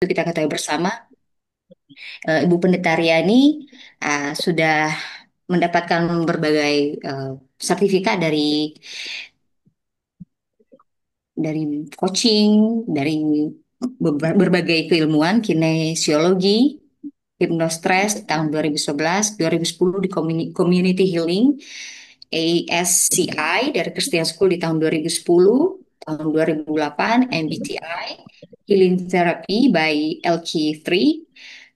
Kita ketahui bersama, Ibu Pendeta Riani sudah mendapatkan berbagai eh, sertifikat dari coaching, dari berbagai keilmuan, kinesiologi, hipnostress tahun 2011, 2010 di Community Healing, ASCI dari Christian School di tahun 2010, tahun 2008, MBTI, Healing Therapy by LQ3,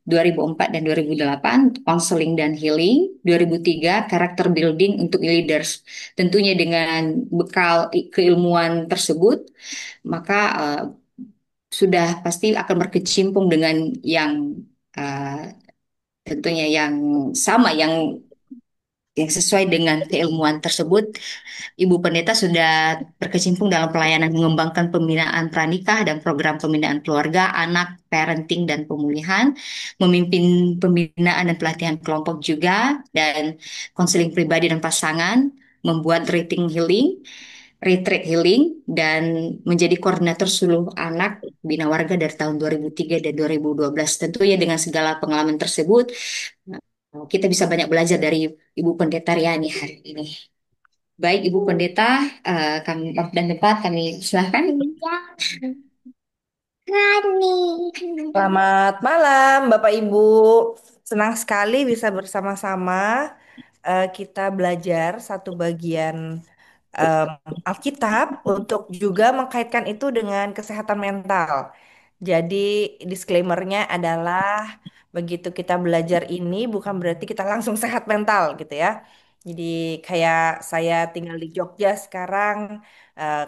2004 dan 2008, Counseling dan Healing, 2003, Character Building untuk Leaders. Tentunya dengan bekal keilmuan tersebut, maka sudah pasti akan berkecimpung dengan yang uh, tentunya yang sama, yang sesuai dengan keilmuan tersebut. Ibu Pendeta sudah berkecimpung dalam pelayanan mengembangkan pembinaan pranikah dan program pembinaan keluarga, anak, parenting, dan pemulihan, memimpin pembinaan dan pelatihan kelompok juga, dan konseling pribadi dan pasangan, membuat retreat healing, dan menjadi koordinator seluruh anak Bina Warga dari tahun 2003 dan 2012. Tentunya dengan segala pengalaman tersebut, kita bisa banyak belajar dari Ibu Pendeta Riani hari ini. Baik, Ibu Pendeta, kami waktu dan tempat kami silahkan. Selamat malam, Bapak Ibu. Senang sekali bisa bersama-sama kita belajar satu bagian em, Alkitab untuk juga mengkaitkan itu dengan kesehatan mental. Jadi disclaimer-nya adalah begitu kita belajar ini bukan berarti kita langsung sehat mental gitu ya. Jadi kayak saya tinggal di Jogja sekarang,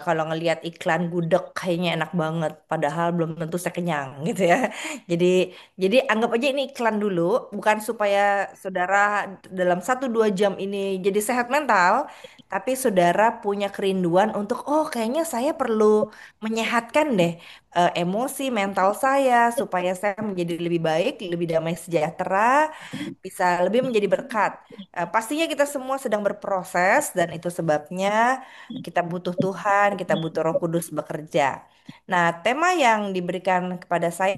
kalau ngelihat iklan gudeg kayaknya enak banget, padahal belum tentu saya kenyang gitu ya. Jadi jadi anggap aja ini iklan dulu, bukan supaya saudara dalam 1-2 jam ini jadi sehat mental, tapi saudara punya kerinduan untuk, oh kayaknya saya perlu menyehatkan deh emosi mental saya supaya saya menjadi lebih baik, lebih damai sejahtera, bisa lebih menjadi berkat. Pastinya kita semua sedang berproses dan itu sebabnya kita butuh Tuhan, kita butuh Roh Kudus bekerja. Nah, tema yang diberikan kepada saya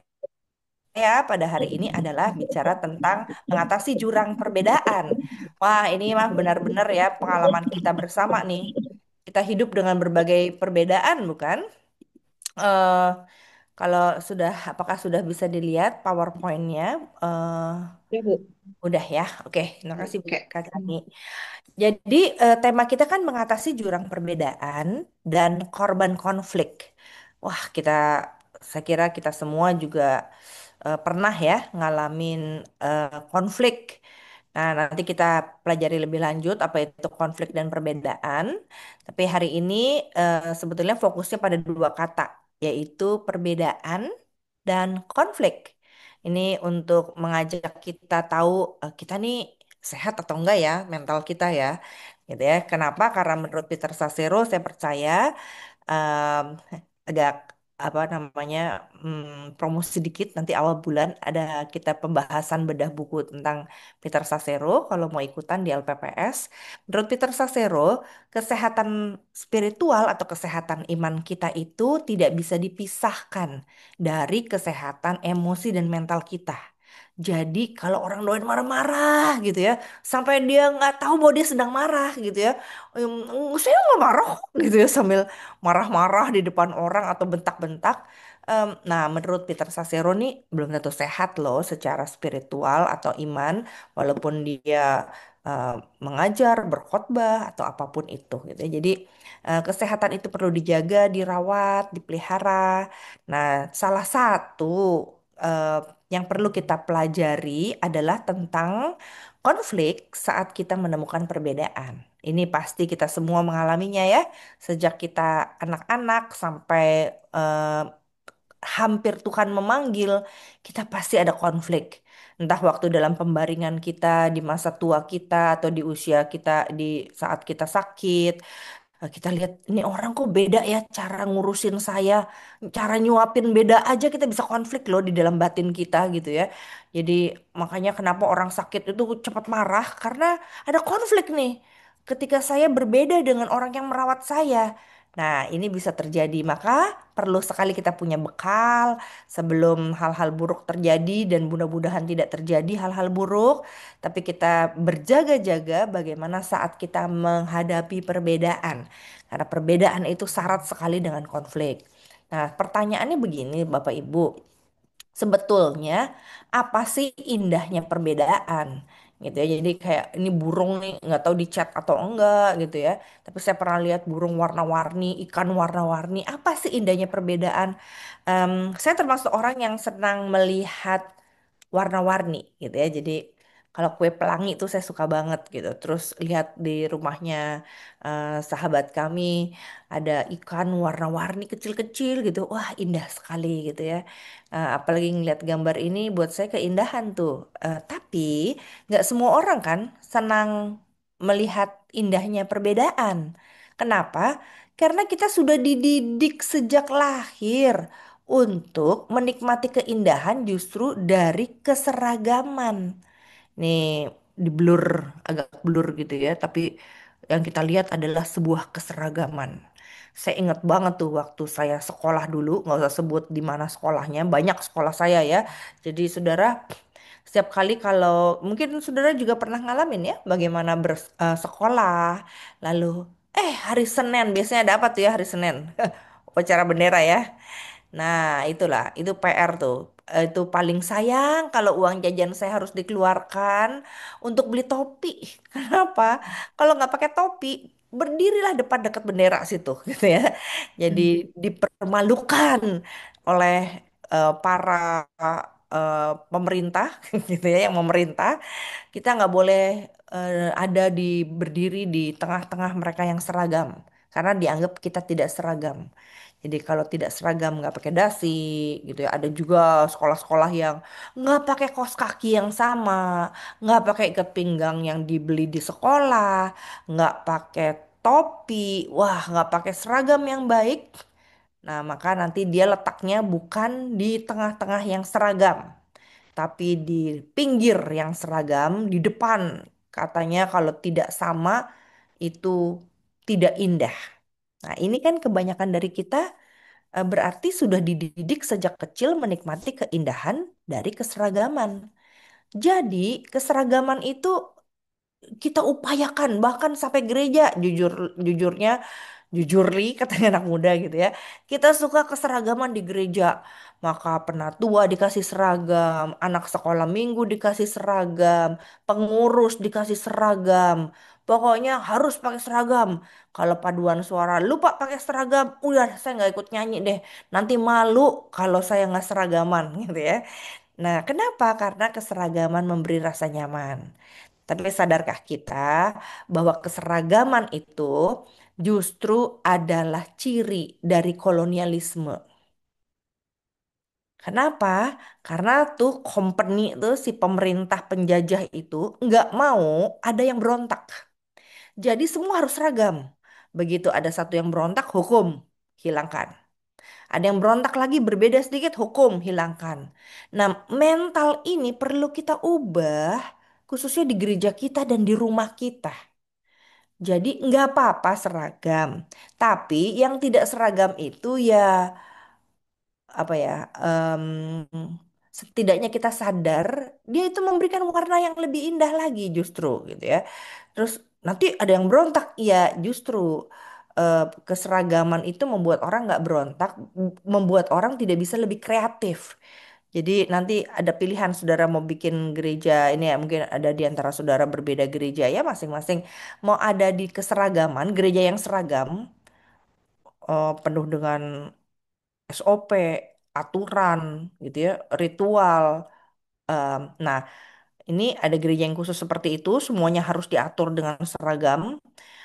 pada hari ini adalah bicara tentang mengatasi jurang perbedaan. Wah, ini mah benar-benar ya pengalaman kita bersama nih. Kita hidup dengan berbagai perbedaan, bukan? Eh, Kalau sudah, apakah sudah bisa dilihat PowerPoint-nya? Eh, Ya, Bu. udah ya. Oke, terima kasih Bu Oke. Kak Kani. Jadi tema kita kan mengatasi jurang perbedaan dan korban konflik. Wah, saya kira kita semua juga pernah ya ngalamin konflik. Nah, nanti kita pelajari lebih lanjut apa itu konflik dan perbedaan. Tapi hari ini sebetulnya fokusnya pada dua kata, yaitu perbedaan dan konflik. Ini untuk mengajak kita tahu kita nih sehat atau enggak ya mental kita ya. Gitu ya. Kenapa? Karena menurut Peter Sasero saya percaya em, agak apa namanya promosi sedikit nanti awal bulan ada kita pembahasan bedah buku tentang Peter Sasero kalau mau ikutan di LPPS. Menurut Peter Sasero, kesehatan spiritual atau kesehatan iman kita itu tidak bisa dipisahkan dari kesehatan emosi dan mental kita. Jadi kalau orang doain marah-marah gitu ya, sampai dia nggak tahu bahwa dia sedang marah gitu ya, saya nggak marah kok," gitu ya sambil marah-marah di depan orang atau bentak-bentak. Nah, menurut Peter Sasero nih belum tentu sehat loh secara spiritual atau iman, walaupun dia eh, mengajar, berkhotbah atau apapun itu gitu ya. Jadi kesehatan itu perlu dijaga, dirawat, dipelihara. Nah, salah satu eh, yang perlu kita pelajari adalah tentang konflik saat kita menemukan perbedaan. Ini pasti kita semua mengalaminya ya, sejak kita anak-anak sampai eh, hampir Tuhan memanggil, kita pasti ada konflik. Entah waktu dalam pembaringan kita, di masa tua kita, atau di usia kita, di saat kita sakit. Kita lihat ini orang kok beda ya cara ngurusin saya, cara nyuapin beda aja kita bisa konflik loh di dalam batin kita gitu ya. Jadi makanya kenapa orang sakit itu cepat marah karena ada konflik nih. Ketika saya berbeda dengan orang yang merawat saya. Nah, ini bisa terjadi, maka perlu sekali kita punya bekal sebelum hal-hal buruk terjadi dan mudah-mudahan tidak terjadi hal-hal buruk. Tapi kita berjaga-jaga bagaimana saat kita menghadapi perbedaan. Karena perbedaan itu syarat sekali dengan konflik. Nah, pertanyaannya begini, Bapak Ibu. Sebetulnya apa sih indahnya perbedaan gitu ya. Jadi kayak ini burung nih nggak tahu dicat atau enggak gitu ya. Tapi saya pernah lihat burung warna-warni, ikan warna-warni. Apa sih indahnya perbedaan? Saya termasuk orang yang senang melihat warna-warni gitu ya. Jadi kalau kue pelangi itu saya suka banget gitu. Terus lihat di rumahnya sahabat kami ada ikan warna-warni kecil-kecil gitu. Wah, indah sekali gitu ya. Apalagi ngeliat gambar ini buat saya keindahan tuh. Tapi nggak semua orang kan senang melihat indahnya perbedaan. Kenapa? Karena kita sudah dididik sejak lahir untuk menikmati keindahan justru dari keseragaman. Nih di blur, agak blur gitu ya, tapi yang kita lihat adalah sebuah keseragaman. Saya ingat banget tuh waktu saya sekolah dulu, nggak usah sebut di mana sekolahnya, banyak sekolah saya ya. Jadi saudara, setiap kali kalau mungkin saudara juga pernah ngalamin ya, bagaimana bersekolah, lalu hari Senin biasanya ada apa tuh ya hari Senin? Upacara bendera ya. Nah, itulah, itu PR tuh. Itu paling sayang kalau uang jajan saya harus dikeluarkan untuk beli topi. Kenapa? Kalau nggak pakai topi, berdirilah depan dekat bendera situ, gitu ya. Jadi dipermalukan oleh para pemerintah, gitu ya, yang memerintah. Kita nggak boleh ada di berdiri di tengah-tengah mereka yang seragam, karena dianggap kita tidak seragam. Jadi kalau tidak seragam nggak pakai dasi gitu ya. Ada juga sekolah-sekolah yang nggak pakai kaos kaki yang sama, nggak pakai ikat pinggang yang dibeli di sekolah, nggak pakai topi, wah nggak pakai seragam yang baik. Nah maka nanti dia letaknya bukan di tengah-tengah yang seragam, tapi di pinggir yang seragam, di depan. Katanya kalau tidak sama itu tidak indah. Nah ini kan kebanyakan dari kita berarti sudah dididik sejak kecil menikmati keindahan dari keseragaman. Jadi, keseragaman itu kita upayakan bahkan sampai gereja, jujurnya jujurly katanya anak muda gitu ya. Kita suka keseragaman di gereja. Maka penatua dikasih seragam, anak sekolah minggu dikasih seragam, pengurus dikasih seragam. Pokoknya harus pakai seragam. Kalau paduan suara lupa pakai seragam, udah saya nggak ikut nyanyi deh. Nanti malu kalau saya nggak seragaman gitu ya. Nah, kenapa? Karena keseragaman memberi rasa nyaman. Tapi sadarkah kita bahwa keseragaman itu justru adalah ciri dari kolonialisme? Kenapa? Karena tuh company tuh si pemerintah penjajah itu nggak mau ada yang berontak. Jadi semua harus seragam. Begitu ada satu yang berontak, hukum hilangkan. Ada yang berontak lagi berbeda sedikit, hukum hilangkan. Nah, mental ini perlu kita ubah, khususnya di gereja kita dan di rumah kita. Jadi nggak apa-apa seragam, tapi yang tidak seragam itu ya apa ya? em, Setidaknya kita sadar dia itu memberikan warna yang lebih indah lagi justru gitu ya. Terus nanti ada yang berontak, ya justru keseragaman itu membuat orang nggak berontak, membuat orang tidak bisa lebih kreatif. Jadi nanti ada pilihan saudara mau bikin gereja ini ya mungkin ada di antara saudara berbeda gereja ya masing-masing mau ada di keseragaman gereja yang seragam penuh dengan SOP, aturan gitu ya, ritual. Nah, ini ada gereja yang khusus seperti itu, semuanya harus diatur dengan seragam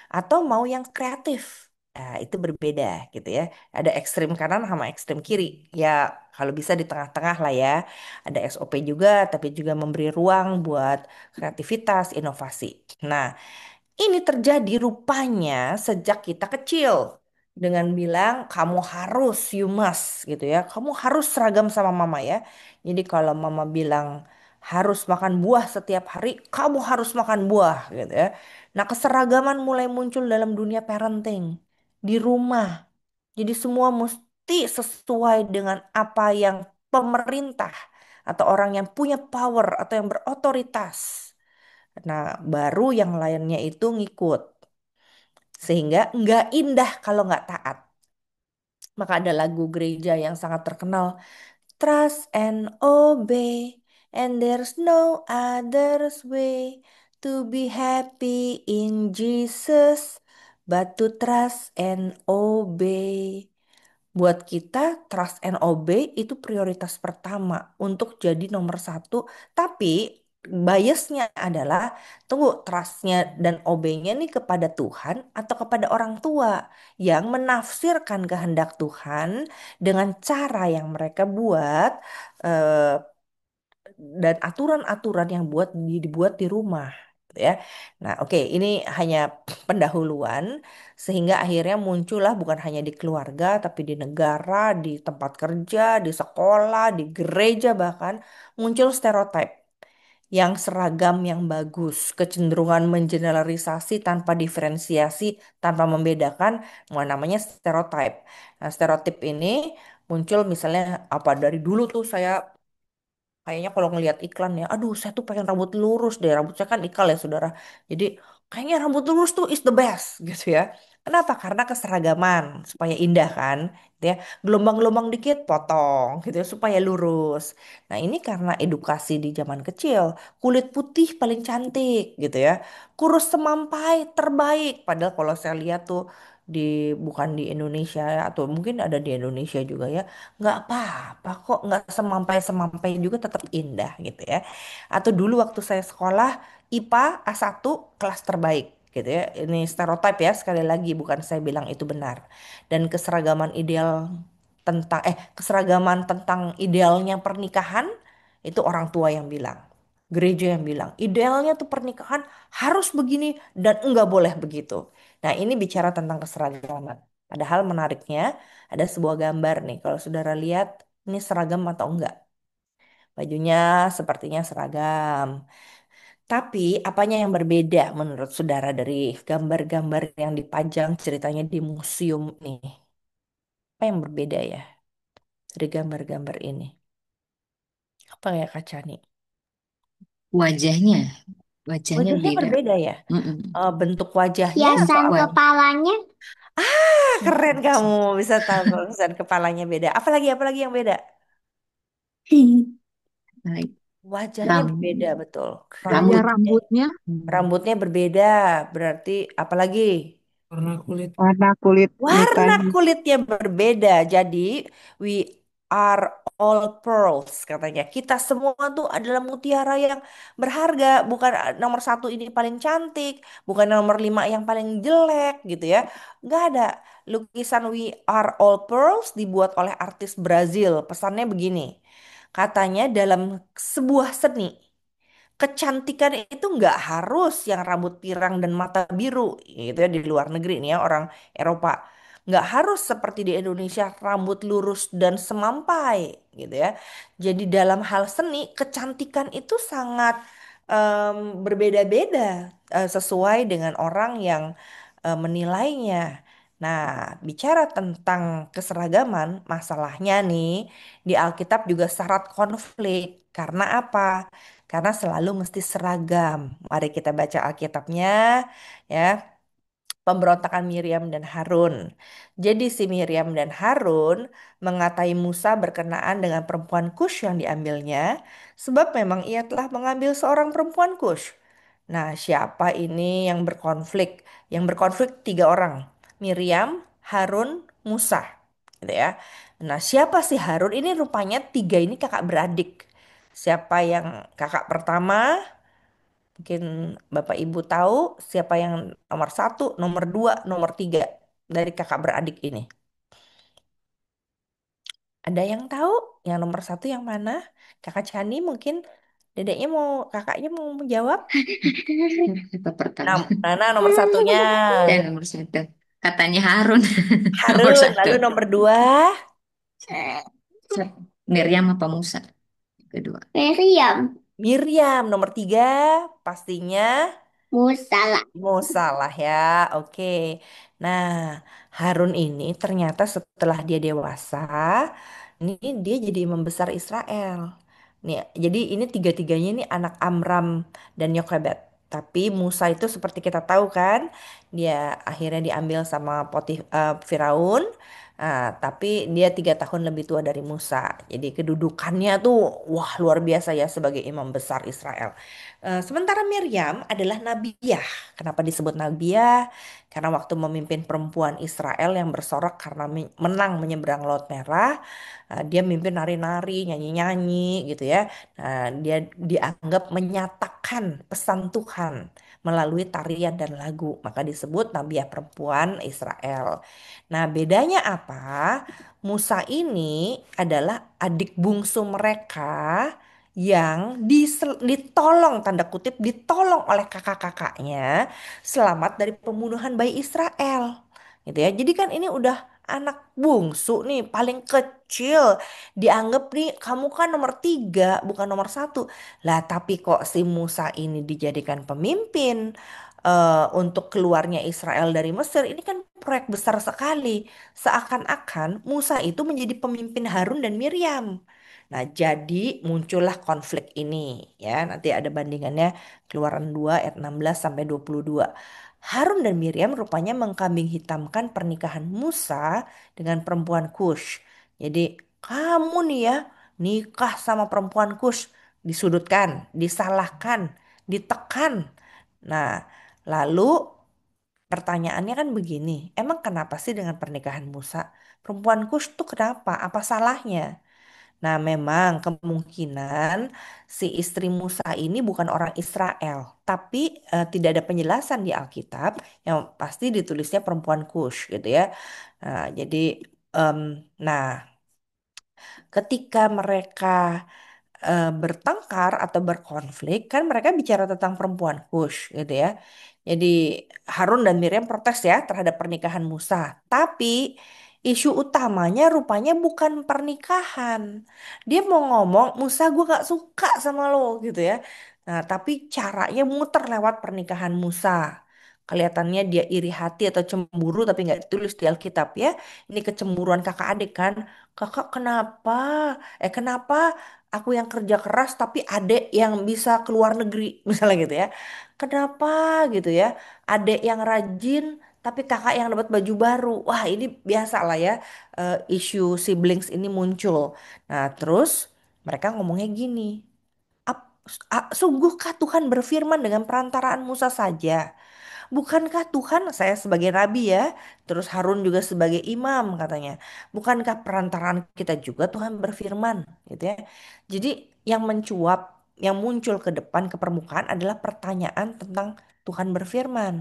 atau mau yang kreatif. Nah, itu berbeda gitu ya. Ada ekstrem kanan sama ekstrem kiri. Ya, kalau bisa di tengah-tengah lah ya. Ada SOP juga, tapi juga memberi ruang buat kreativitas, inovasi. Nah, ini terjadi rupanya sejak kita kecil. Dengan bilang kamu harus, you must gitu ya. Kamu harus seragam sama mama ya. Jadi kalau mama bilang harus makan buah setiap hari, kamu harus makan buah gitu ya. Nah keseragaman mulai muncul dalam dunia parenting. Di rumah. Jadi semua mesti sesuai dengan apa yang pemerintah atau orang yang punya power atau yang berotoritas. Nah, baru yang lainnya itu ngikut. Sehingga nggak indah kalau nggak taat. Maka ada lagu gereja yang sangat terkenal. Trust and obey, and there's no other's way to be happy in Jesus but to trust and obey. Buat kita, trust and obey itu prioritas pertama untuk jadi nomor satu. Tapi biasnya adalah, tunggu, trustnya dan obey-nya nih kepada Tuhan atau kepada orang tua yang menafsirkan kehendak Tuhan dengan cara yang mereka buat, eh, dan aturan-aturan yang dibuat di rumah, gitu ya. Nah, oke, ini hanya pendahuluan sehingga akhirnya muncullah bukan hanya di keluarga tapi di negara, di tempat kerja, di sekolah, di gereja bahkan muncul stereotip yang seragam yang bagus, kecenderungan mengeneralisasi tanpa diferensiasi, tanpa membedakan, namanya stereotip. Nah, stereotip ini muncul misalnya apa dari dulu tuh saya kayaknya kalau ngelihat iklan ya, aduh saya tuh pengen rambut lurus deh. Rambut saya kan ikal ya saudara. Jadi kayaknya rambut lurus tuh is the best gitu ya. Kenapa? Karena keseragaman supaya indah kan, gitu ya. Gelombang-gelombang dikit potong gitu ya supaya lurus. Nah ini karena edukasi di zaman kecil, kulit putih paling cantik gitu ya. Kurus semampai terbaik. Padahal kalau saya lihat tuh di bukan di Indonesia ya, atau mungkin ada di Indonesia juga ya, nggak apa-apa kok, nggak semampai-semampai juga tetap indah gitu ya. Atau dulu waktu saya sekolah IPA A1 kelas terbaik gitu ya. Ini stereotip ya, sekali lagi bukan saya bilang itu benar. Dan keseragaman tentang idealnya pernikahan itu orang tua yang bilang. Gereja yang bilang, idealnya tuh pernikahan harus begini dan enggak boleh begitu. Nah, ini bicara tentang keseragaman. Padahal menariknya ada sebuah gambar nih. Kalau saudara lihat, ini seragam atau enggak? Bajunya sepertinya seragam. Tapi apanya yang berbeda menurut saudara dari gambar-gambar yang dipajang ceritanya di museum nih? Apa yang berbeda ya dari gambar-gambar ini? Apa ya Kak Chani? Wajahnya, wajahnya Wajahnya beda. berbeda ya? Mm-mm. Bentuk wajahnya Hiasan soal... kepalanya. Ah, keren kamu bisa tahu kalau misalnya kepalanya beda. Apalagi yang beda? Baik. Wajahnya Ram, berbeda betul. Gaya Rambutnya rambutnya, rambutnya berbeda. Berarti apalagi? warna kulit Warna mukanya. kulitnya berbeda. Jadi we are all pearls katanya. Kita semua tuh adalah mutiara yang berharga. Bukan nomor satu ini paling cantik. Bukan nomor lima yang paling jelek gitu ya. Nggak ada. Lukisan We Are All Pearls dibuat oleh artis Brazil. Pesannya begini. Katanya dalam sebuah seni, kecantikan itu nggak harus yang rambut pirang dan mata biru gitu ya di luar negeri nih ya orang Eropa. Nggak harus seperti di Indonesia rambut lurus dan semampai gitu ya. Jadi dalam hal seni kecantikan itu sangat berbeda-beda sesuai dengan orang yang menilainya. Nah, bicara tentang keseragaman, masalahnya nih di Alkitab juga syarat konflik. Karena apa? Karena selalu mesti seragam. Mari kita baca Alkitabnya ya. Pemberontakan Miriam dan Harun. Jadi si Miriam dan Harun mengatai Musa berkenaan dengan perempuan Kush yang diambilnya, sebab memang ia telah mengambil seorang perempuan Kush. Nah, siapa ini yang berkonflik? Yang berkonflik tiga orang. Miriam, Harun, Musa. Gitu ya. Nah, siapa sih Harun? Ini rupanya tiga ini kakak beradik. Siapa yang kakak pertama? Mungkin Bapak Ibu tahu siapa yang nomor satu, nomor dua, nomor tiga dari kakak beradik ini. Ada yang tahu yang nomor satu yang mana? Kakak Chani mungkin kakaknya mau menjawab. siapa pertama? Nana nomor satunya Dan nomor satu. Katanya Harun. Nomor Harun, satu. lalu nomor dua Miriam apa Musa? Kedua. Meriam. Miriam, nomor tiga pastinya Musalah. Musa lah ya, oke. Nah, Harun ini ternyata setelah dia dewasa, ini dia jadi imam besar Israel. Nih, jadi ini tiga-tiganya ini anak Amram dan Yokebed. Tapi Musa itu seperti kita tahu kan, dia akhirnya diambil sama Firaun. Tapi dia 3 tahun lebih tua dari Musa. Jadi kedudukannya tuh wah luar biasa ya sebagai imam besar Israel. Sementara Miriam adalah Nabiyah. Kenapa disebut Nabiyah? Karena waktu memimpin perempuan Israel yang bersorak karena menang menyeberang Laut Merah, dia mimpin nari-nari, nyanyi-nyanyi gitu ya. Dia dianggap menyatakan pesan Tuhan melalui tarian dan lagu, maka disebut Nabiyah perempuan Israel. Nah, bedanya apa? Musa ini adalah adik bungsu mereka yang ditolong tanda kutip ditolong oleh kakak-kakaknya selamat dari pembunuhan bayi Israel gitu ya. Jadi kan ini udah anak bungsu nih paling kecil dianggap nih kamu kan nomor 3 bukan nomor 1 lah, tapi kok si Musa ini dijadikan pemimpin untuk keluarnya Israel dari Mesir. Ini kan proyek besar sekali, seakan-akan Musa itu menjadi pemimpin Harun dan Miriam. Nah, jadi muncullah konflik ini ya. Nanti ada bandingannya Keluaran 2 ayat 16 sampai 22. Harun dan Miriam rupanya mengkambing hitamkan pernikahan Musa dengan perempuan Kush. Jadi, kamu nih ya nikah sama perempuan Kush, disudutkan, disalahkan, ditekan. Nah, lalu pertanyaannya kan begini, emang kenapa sih dengan pernikahan Musa? Perempuan Kush tuh kenapa? Apa salahnya? Nah, memang kemungkinan si istri Musa ini bukan orang Israel, tapi tidak ada penjelasan di Alkitab yang pasti ditulisnya perempuan Kush gitu ya. Jadi, em, nah, ketika mereka bertengkar atau berkonflik kan mereka bicara tentang perempuan Kush gitu ya. Jadi Harun dan Miriam protes ya terhadap pernikahan Musa. Tapi isu utamanya rupanya bukan pernikahan. Dia mau ngomong Musa gue gak suka sama lo gitu ya. Nah tapi caranya muter lewat pernikahan Musa. Kelihatannya dia iri hati atau cemburu tapi nggak ditulis di Alkitab ya. Ini kecemburuan kakak adik kan. Kakak kenapa? Kenapa aku yang kerja keras tapi adek yang bisa keluar negeri misalnya gitu ya. Kenapa gitu ya? Adek yang rajin tapi kakak yang dapat baju baru. Wah, ini biasa lah ya. Isu siblings ini muncul. Nah, terus mereka ngomongnya gini. Sungguhkah Tuhan berfirman dengan perantaraan Musa saja? Bukankah Tuhan, saya sebagai nabi ya, terus Harun juga sebagai imam katanya. Bukankah perantaraan kita juga Tuhan berfirman gitu ya. Jadi yang mencuap, yang muncul ke depan ke permukaan adalah pertanyaan tentang Tuhan berfirman.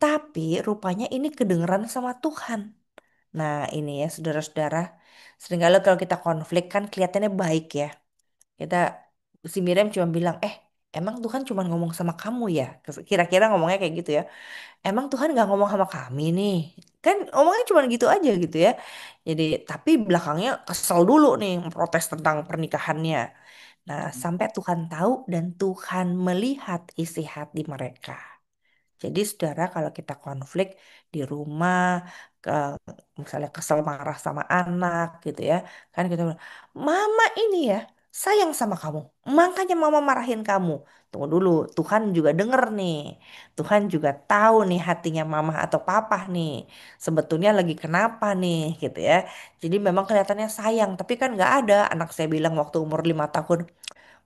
Tapi rupanya ini kedengeran sama Tuhan. Nah ini ya saudara-saudara, seringkali kalau kita konflik kan kelihatannya baik ya. Kita si Miriam cuma bilang, emang Tuhan cuma ngomong sama kamu ya? Kira-kira ngomongnya kayak gitu ya. Emang Tuhan nggak ngomong sama kami nih? Kan ngomongnya cuma gitu aja gitu ya. Jadi tapi belakangnya kesel dulu nih protes tentang pernikahannya. Nah, sampai Tuhan tahu dan Tuhan melihat isi hati mereka. Jadi saudara kalau kita konflik di rumah, ke, misalnya kesel marah sama anak gitu ya. Kan kita bilang, mama ini ya sayang sama kamu. Makanya mama marahin kamu. Tunggu dulu, Tuhan juga denger nih. Tuhan juga tahu nih hatinya mama atau papa nih. Sebetulnya lagi kenapa nih gitu ya. Jadi memang kelihatannya sayang. Tapi kan nggak ada anak saya bilang waktu umur 5 tahun.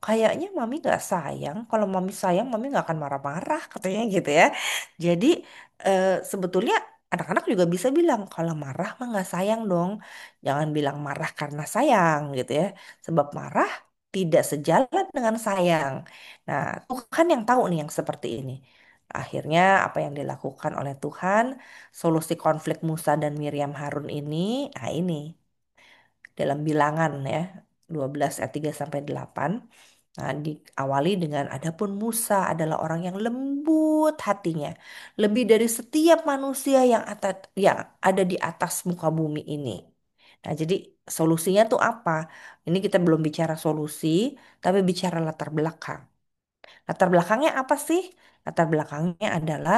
Kayaknya mami gak sayang. Kalau mami sayang, mami gak akan marah-marah katanya gitu ya. Jadi sebetulnya anak-anak juga bisa bilang kalau marah mah gak sayang dong. Jangan bilang marah karena sayang gitu ya. Sebab marah tidak sejalan dengan sayang. Nah, Tuhan yang tahu nih yang seperti ini. Akhirnya apa yang dilakukan oleh Tuhan, solusi konflik Musa dan Miriam Harun ini, nah ini dalam bilangan ya 12 ayat 3 sampai 8. Nah, diawali dengan adapun Musa adalah orang yang lembut hatinya, lebih dari setiap manusia yang ada di atas muka bumi ini. Nah, jadi solusinya tuh apa? Ini kita belum bicara solusi, tapi bicara latar belakang. Latar belakangnya apa sih? Latar belakangnya adalah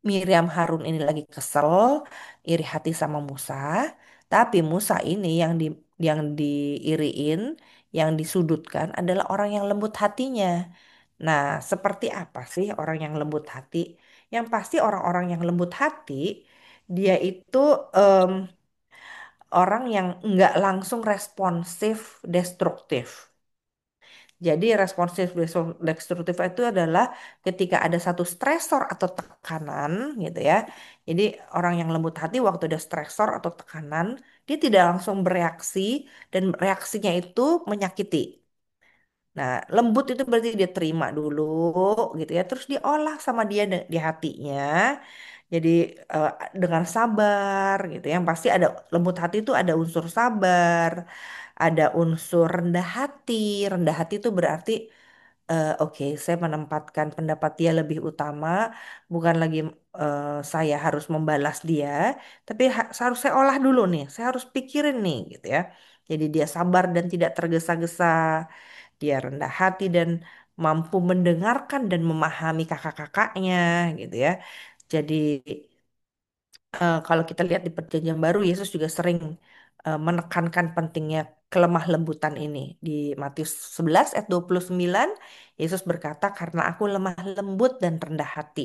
Miriam Harun ini lagi kesel, iri hati sama Musa, tapi Musa ini yang diiriin, yang disudutkan adalah orang yang lembut hatinya. Nah, seperti apa sih orang yang lembut hati? Yang pasti orang-orang yang lembut hati, dia itu em, orang yang nggak langsung responsif destruktif. Jadi responsif destruktif itu adalah ketika ada satu stresor atau tekanan gitu ya. Jadi orang yang lembut hati waktu ada stresor atau tekanan, dia tidak langsung bereaksi dan reaksinya itu menyakiti. Nah, lembut itu berarti dia terima dulu gitu ya, terus diolah sama dia di hatinya. Jadi eh, dengan sabar gitu ya. Yang pasti ada lembut hati itu ada unsur sabar, ada unsur rendah hati. Rendah hati itu berarti oke, saya menempatkan pendapat dia lebih utama, bukan lagi saya harus membalas dia, tapi harus saya olah dulu nih, saya harus pikirin nih gitu ya. Jadi dia sabar dan tidak tergesa-gesa, dia rendah hati dan mampu mendengarkan dan memahami kakak-kakaknya gitu ya. Jadi kalau kita lihat di Perjanjian Baru, Yesus juga sering menekankan pentingnya kelemah lembutan ini. Di Matius 11 ayat 29, Yesus berkata, "Karena aku lemah lembut dan rendah hati."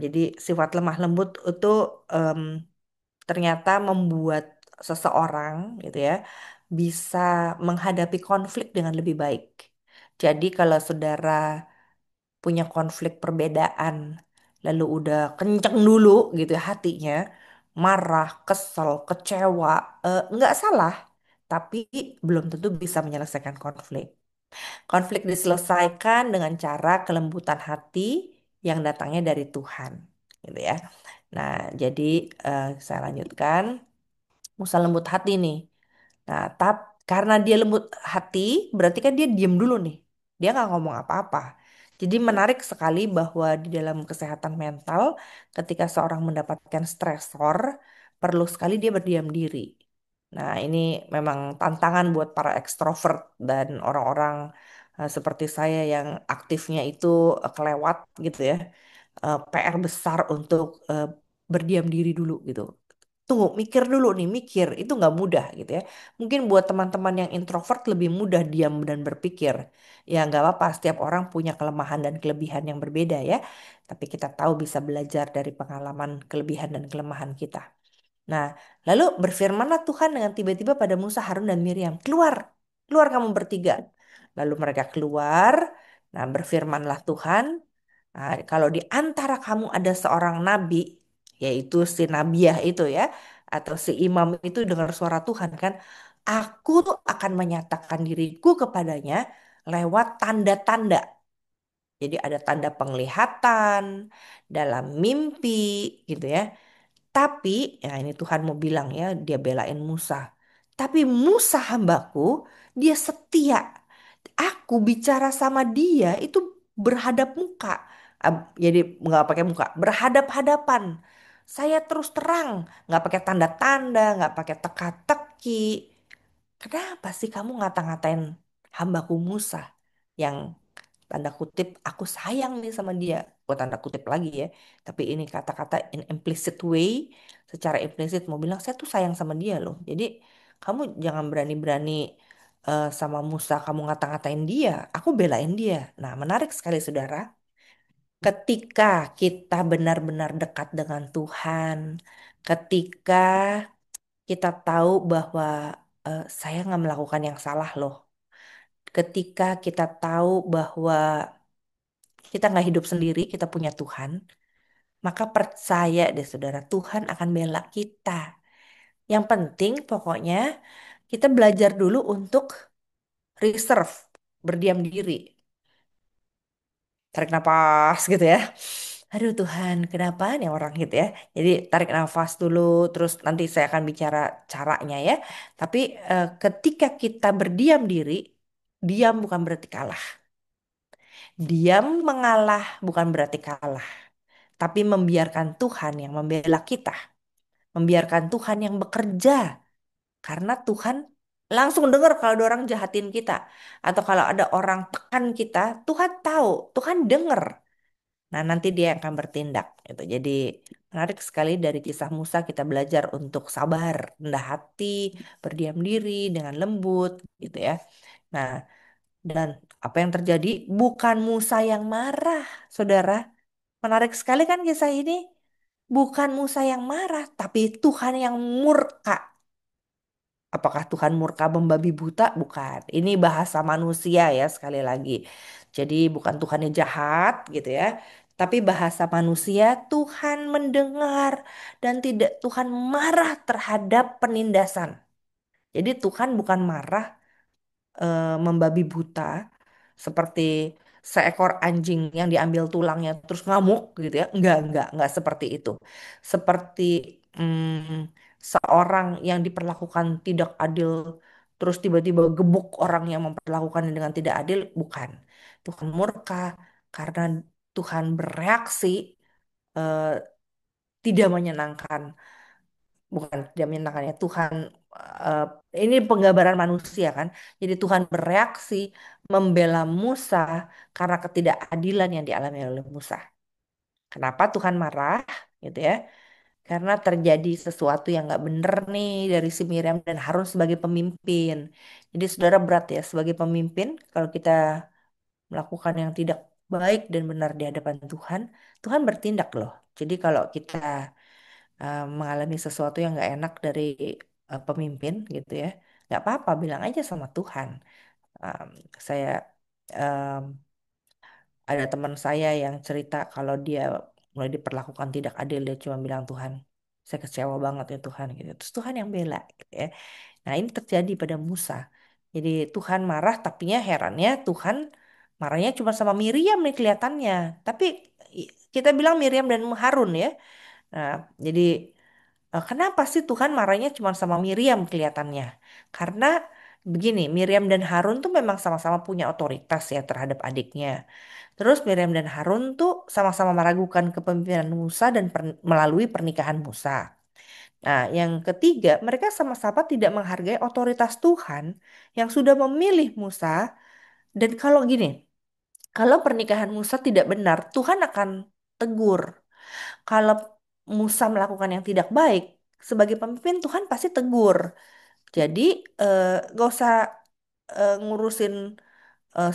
Jadi sifat lemah lembut itu em, ternyata membuat seseorang gitu ya bisa menghadapi konflik dengan lebih baik. Jadi kalau saudara punya konflik perbedaan, lalu udah kenceng dulu gitu ya hatinya, marah, kesel, kecewa, nggak salah, tapi belum tentu bisa menyelesaikan konflik. Konflik diselesaikan dengan cara kelembutan hati yang datangnya dari Tuhan, gitu ya. Nah, jadi saya lanjutkan, Musa lembut hati nih. Nah, karena dia lembut hati, berarti kan dia diam dulu nih. Dia nggak ngomong apa-apa. Jadi menarik sekali bahwa di dalam kesehatan mental, ketika seorang mendapatkan stresor, perlu sekali dia berdiam diri. Nah, ini memang tantangan buat para ekstrovert dan orang-orang seperti saya yang aktifnya itu kelewat gitu ya. PR besar untuk berdiam diri dulu gitu. Tunggu, mikir dulu nih, mikir. Itu nggak mudah gitu ya. Mungkin buat teman-teman yang introvert lebih mudah diam dan berpikir. Ya nggak apa-apa, setiap orang punya kelemahan dan kelebihan yang berbeda ya. Tapi kita tahu bisa belajar dari pengalaman kelebihan dan kelemahan kita. Nah, lalu berfirmanlah Tuhan dengan tiba-tiba pada Musa, Harun, dan Miriam. Keluar, keluar kamu bertiga. Lalu mereka keluar. Nah, berfirmanlah Tuhan. Nah, kalau di antara kamu ada seorang nabi, yaitu si Nabiah itu ya, atau si imam itu dengar suara Tuhan kan, aku tuh akan menyatakan diriku kepadanya lewat tanda-tanda. Jadi ada tanda penglihatan, dalam mimpi gitu ya. Tapi, ya ini Tuhan mau bilang ya, dia belain Musa. Tapi Musa hambaku, dia setia. Aku bicara sama dia itu berhadap muka. Jadi nggak pakai muka, berhadap-hadapan. Saya terus terang, nggak pakai tanda-tanda, nggak pakai teka-teki. Kenapa sih kamu ngata-ngatain hambaku Musa yang tanda kutip aku sayang nih sama dia, buat tanda kutip lagi ya, tapi ini kata-kata in implicit way, secara implisit mau bilang saya tuh sayang sama dia loh. Jadi kamu jangan berani-berani sama Musa kamu ngata-ngatain dia, aku belain dia. Nah, menarik sekali saudara, ketika kita benar-benar dekat dengan Tuhan, ketika kita tahu bahwa saya nggak melakukan yang salah loh, ketika kita tahu bahwa kita nggak hidup sendiri, kita punya Tuhan, maka percaya deh saudara, Tuhan akan bela kita. Yang penting pokoknya kita belajar dulu untuk reserve, berdiam diri, tarik nafas gitu ya. Aduh Tuhan, kenapa nih orang gitu ya? Jadi tarik nafas dulu, terus nanti saya akan bicara caranya ya. Tapi ketika kita berdiam diri, diam bukan berarti kalah. Diam mengalah bukan berarti kalah. Tapi membiarkan Tuhan yang membela kita, membiarkan Tuhan yang bekerja, karena Tuhan langsung dengar kalau ada orang jahatin kita, atau kalau ada orang tekan kita, Tuhan tahu, Tuhan dengar. Nah, nanti dia akan bertindak gitu. Jadi menarik sekali dari kisah Musa kita belajar untuk sabar, rendah hati, berdiam diri dengan lembut gitu ya. Nah, dan apa yang terjadi? Bukan Musa yang marah, saudara. Menarik sekali kan kisah ini. Bukan Musa yang marah, tapi Tuhan yang murka. Apakah Tuhan murka membabi buta? Bukan. Ini bahasa manusia ya sekali lagi. Jadi bukan Tuhannya jahat gitu ya. Tapi bahasa manusia Tuhan mendengar dan tidak Tuhan marah terhadap penindasan. Jadi Tuhan bukan marah membabi buta seperti seekor anjing yang diambil tulangnya terus ngamuk gitu ya. Enggak seperti itu. Seperti seorang yang diperlakukan tidak adil terus tiba-tiba gebuk orang yang memperlakukannya dengan tidak adil, bukan. Tuhan murka karena Tuhan bereaksi eh, tidak menyenangkan, bukan tidak menyenangkan ya Tuhan, eh, ini penggambaran manusia kan. Jadi Tuhan bereaksi membela Musa karena ketidakadilan yang dialami oleh Musa. Kenapa Tuhan marah gitu ya? Karena terjadi sesuatu yang nggak bener nih dari si Miriam dan Harun sebagai pemimpin. Jadi saudara, berat ya sebagai pemimpin kalau kita melakukan yang tidak baik dan benar di hadapan Tuhan, Tuhan bertindak loh. Jadi kalau kita mengalami sesuatu yang nggak enak dari pemimpin gitu ya, nggak apa-apa, bilang aja sama Tuhan. Um, saya um, ada teman saya yang cerita kalau dia mulai diperlakukan tidak adil, dia cuma bilang Tuhan, saya kecewa banget ya Tuhan gitu. Terus Tuhan yang bela gitu ya. Nah ini terjadi pada Musa. Jadi Tuhan marah, tapinya herannya Tuhan marahnya cuma sama Miriam nih kelihatannya. Tapi kita bilang Miriam dan Harun ya. Nah, jadi kenapa sih Tuhan marahnya cuma sama Miriam kelihatannya? Karena begini, Miriam dan Harun tuh memang sama-sama punya otoritas ya terhadap adiknya. Terus Miriam dan Harun tuh sama-sama meragukan kepemimpinan Musa dan melalui pernikahan Musa. Nah, yang ketiga, mereka sama-sama tidak menghargai otoritas Tuhan yang sudah memilih Musa. Dan kalau gini, kalau pernikahan Musa tidak benar, Tuhan akan tegur. Kalau Musa melakukan yang tidak baik, sebagai pemimpin Tuhan pasti tegur. Jadi gak usah ngurusin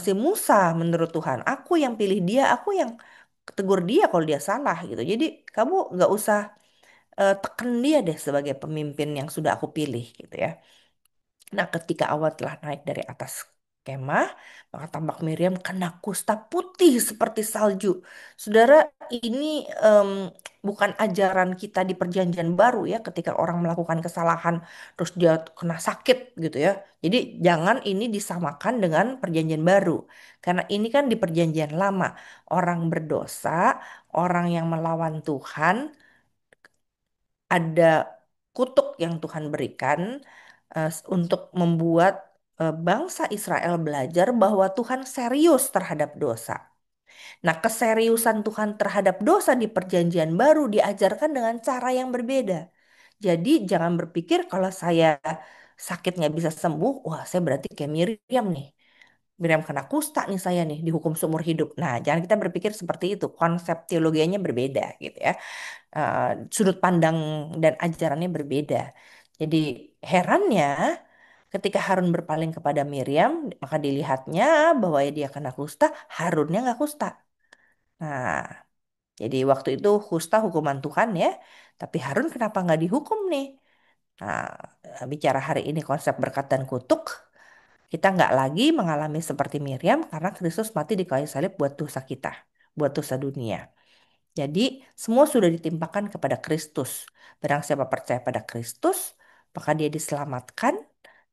si Musa menurut Tuhan. Aku yang pilih dia, aku yang tegur dia kalau dia salah gitu. Jadi kamu gak usah tekan dia deh sebagai pemimpin yang sudah aku pilih gitu ya. Nah, ketika awan telah naik dari atas kemah, maka tampak Miriam kena kusta putih seperti salju. Saudara, ini bukan ajaran kita di Perjanjian Baru ya, ketika orang melakukan kesalahan terus dia kena sakit gitu ya. Jadi jangan ini disamakan dengan Perjanjian Baru, karena ini kan di Perjanjian Lama, orang berdosa, orang yang melawan Tuhan, ada kutuk yang Tuhan berikan untuk membuat bangsa Israel belajar bahwa Tuhan serius terhadap dosa. Nah, keseriusan Tuhan terhadap dosa di Perjanjian Baru diajarkan dengan cara yang berbeda. Jadi, jangan berpikir kalau saya sakit nggak bisa sembuh, wah saya berarti kayak Miriam nih. Miriam kena kusta nih saya nih dihukum seumur hidup. Nah, jangan kita berpikir seperti itu. Konsep teologianya berbeda gitu ya. eh, Sudut pandang dan ajarannya berbeda. Jadi herannya ketika Harun berpaling kepada Miriam, maka dilihatnya bahwa dia kena kusta, Harunnya nggak kusta. Nah, jadi waktu itu kusta hukuman Tuhan ya, tapi Harun kenapa nggak dihukum nih? Nah, bicara hari ini konsep berkat dan kutuk, kita nggak lagi mengalami seperti Miriam karena Kristus mati di kayu salib buat dosa kita, buat dosa dunia. Jadi semua sudah ditimpakan kepada Kristus. Barang siapa percaya pada Kristus, maka dia diselamatkan,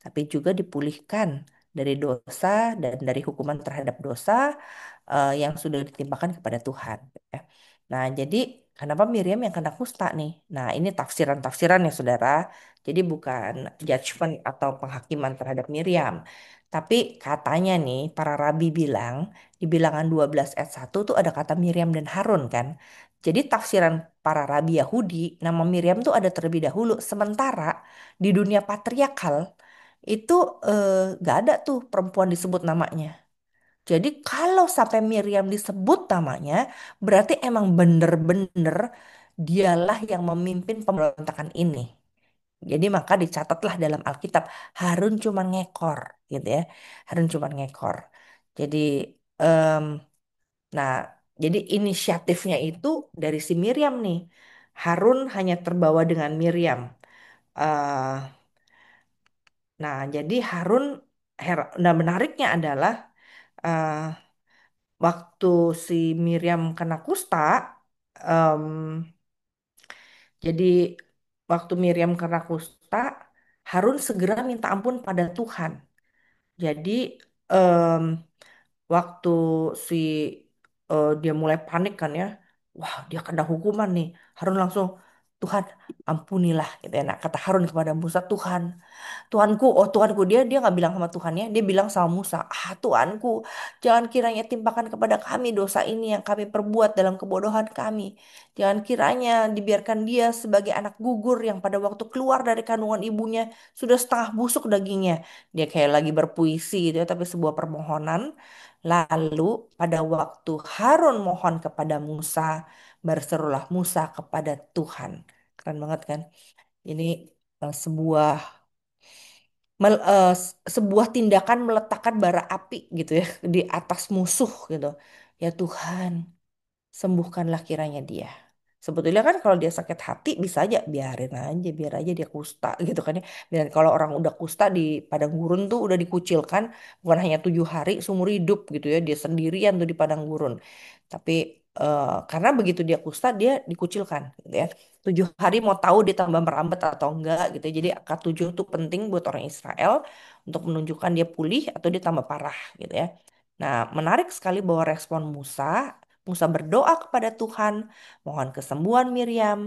tapi juga dipulihkan dari dosa dan dari hukuman terhadap dosa yang sudah ditimpakan kepada Tuhan. Ya. Nah, jadi kenapa Miriam yang kena kusta nih? Nah, ini tafsiran-tafsiran ya, saudara. Jadi bukan judgment atau penghakiman terhadap Miriam. Tapi katanya nih, para rabi bilang, di bilangan 12 ayat 1 tuh ada kata Miriam dan Harun kan. Jadi tafsiran para rabi Yahudi, nama Miriam tuh ada terlebih dahulu. Sementara di dunia patriarkal itu gak ada tuh perempuan disebut namanya. Jadi kalau sampai Miriam disebut namanya, berarti emang bener-bener dialah yang memimpin pemberontakan ini. Jadi maka dicatatlah dalam Alkitab Harun cuma ngekor gitu ya. Harun cuma ngekor. Jadi em, nah jadi inisiatifnya itu dari si Miriam nih. Harun hanya terbawa dengan Miriam. Eh, nah jadi Harun nah menariknya adalah eh, waktu si Miriam kena kusta, em, jadi waktu Miriam kena kusta, Harun segera minta ampun pada Tuhan. Jadi em, waktu si dia mulai panik kan ya, wah dia kena hukuman nih. Harun langsung, Tuhan ampunilah gitu ya. Nah, kata Harun kepada Musa, Tuhan Tuanku, oh Tuanku, dia nggak bilang sama Tuhan ya, dia bilang sama Musa, ah Tuanku, jangan kiranya timpakan kepada kami dosa ini yang kami perbuat dalam kebodohan kami. Jangan kiranya dibiarkan dia sebagai anak gugur yang pada waktu keluar dari kandungan ibunya sudah setengah busuk dagingnya. Dia kayak lagi berpuisi gitu ya, tapi sebuah permohonan. Lalu pada waktu Harun mohon kepada Musa, berserulah Musa kepada Tuhan. Keren banget kan? Ini sebuah sebuah tindakan meletakkan bara api gitu ya di atas musuh gitu. Ya Tuhan, sembuhkanlah kiranya dia. Sebetulnya kan kalau dia sakit hati bisa aja biarin aja, biar aja dia kusta gitu kan ya. Dan kalau orang udah kusta di padang gurun tuh udah dikucilkan, bukan hanya 7 hari seumur hidup gitu ya, dia sendirian tuh di padang gurun. Tapi karena begitu dia kusta dia dikucilkan gitu ya. 7 hari mau tahu dia tambah merambat atau enggak gitu ya. Jadi angka 7 tuh penting buat orang Israel untuk menunjukkan dia pulih atau dia tambah parah gitu ya. Nah, menarik sekali bahwa respon Musa, Musa berdoa kepada Tuhan, mohon kesembuhan Miriam.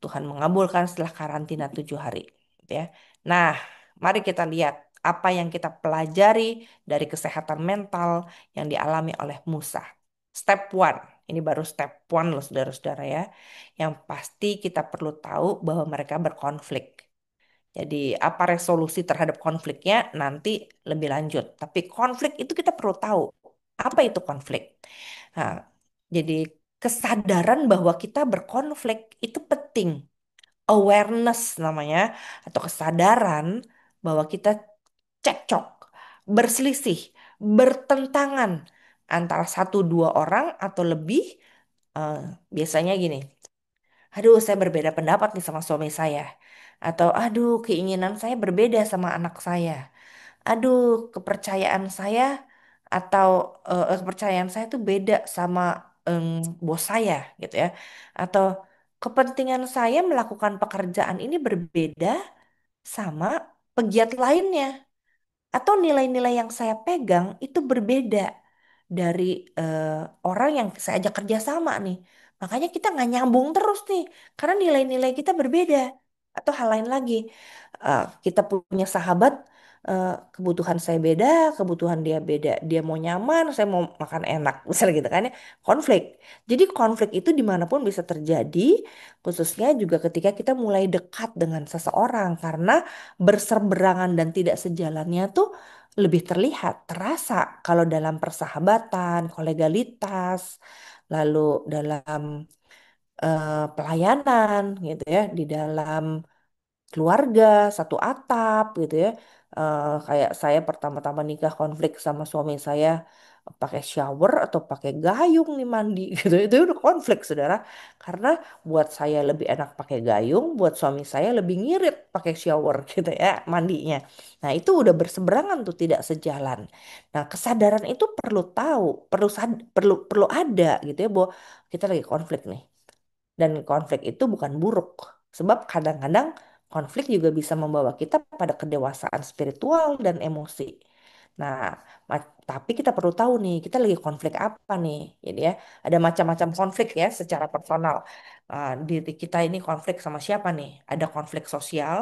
Tuhan mengabulkan setelah karantina 7 hari. Gitu ya. Nah, mari kita lihat apa yang kita pelajari dari kesehatan mental yang dialami oleh Musa. Step one, ini baru step one loh saudara-saudara ya. Yang pasti kita perlu tahu bahwa mereka berkonflik. Jadi apa resolusi terhadap konfliknya nanti lebih lanjut. Tapi konflik itu kita perlu tahu. Apa itu konflik? Nah, jadi kesadaran bahwa kita berkonflik itu penting. Awareness namanya atau kesadaran bahwa kita cekcok, berselisih, bertentangan antara satu dua orang atau lebih. eh, Biasanya gini, aduh saya berbeda pendapat nih sama suami saya. Atau aduh keinginan saya berbeda sama anak saya. Aduh kepercayaan saya atau kepercayaan saya tuh beda sama em, bos saya gitu ya. Atau kepentingan saya melakukan pekerjaan ini berbeda sama pegiat lainnya atau nilai-nilai yang saya pegang itu berbeda dari eh, orang yang saya ajak kerja sama nih. Makanya kita nggak nyambung terus nih, karena nilai-nilai kita berbeda. Atau hal lain lagi, kita punya sahabat, kebutuhan saya beda, kebutuhan dia beda. Dia mau nyaman, saya mau makan enak, misalnya gitu kan ya. Konflik. Jadi konflik itu dimanapun bisa terjadi, khususnya juga ketika kita mulai dekat dengan seseorang, karena berseberangan dan tidak sejalannya tuh lebih terlihat, terasa kalau dalam persahabatan, kolegalitas, lalu dalam pelayanan gitu ya, di dalam keluarga satu atap gitu ya. Kayak saya pertama-tama nikah konflik sama suami saya pakai shower atau pakai gayung nih mandi gitu itu udah konflik saudara, karena buat saya lebih enak pakai gayung, buat suami saya lebih ngirit pakai shower gitu ya mandinya. Nah itu udah berseberangan tuh, tidak sejalan. Nah kesadaran itu perlu tahu, perlu ada gitu ya, bahwa kita lagi konflik nih, dan konflik itu bukan buruk. Sebab kadang-kadang konflik juga bisa membawa kita pada kedewasaan spiritual dan emosi. Nah, tapi kita perlu tahu nih, kita lagi konflik apa nih. Jadi ya, ada macam-macam konflik ya secara personal. Diri kita ini konflik sama siapa nih? Ada konflik sosial,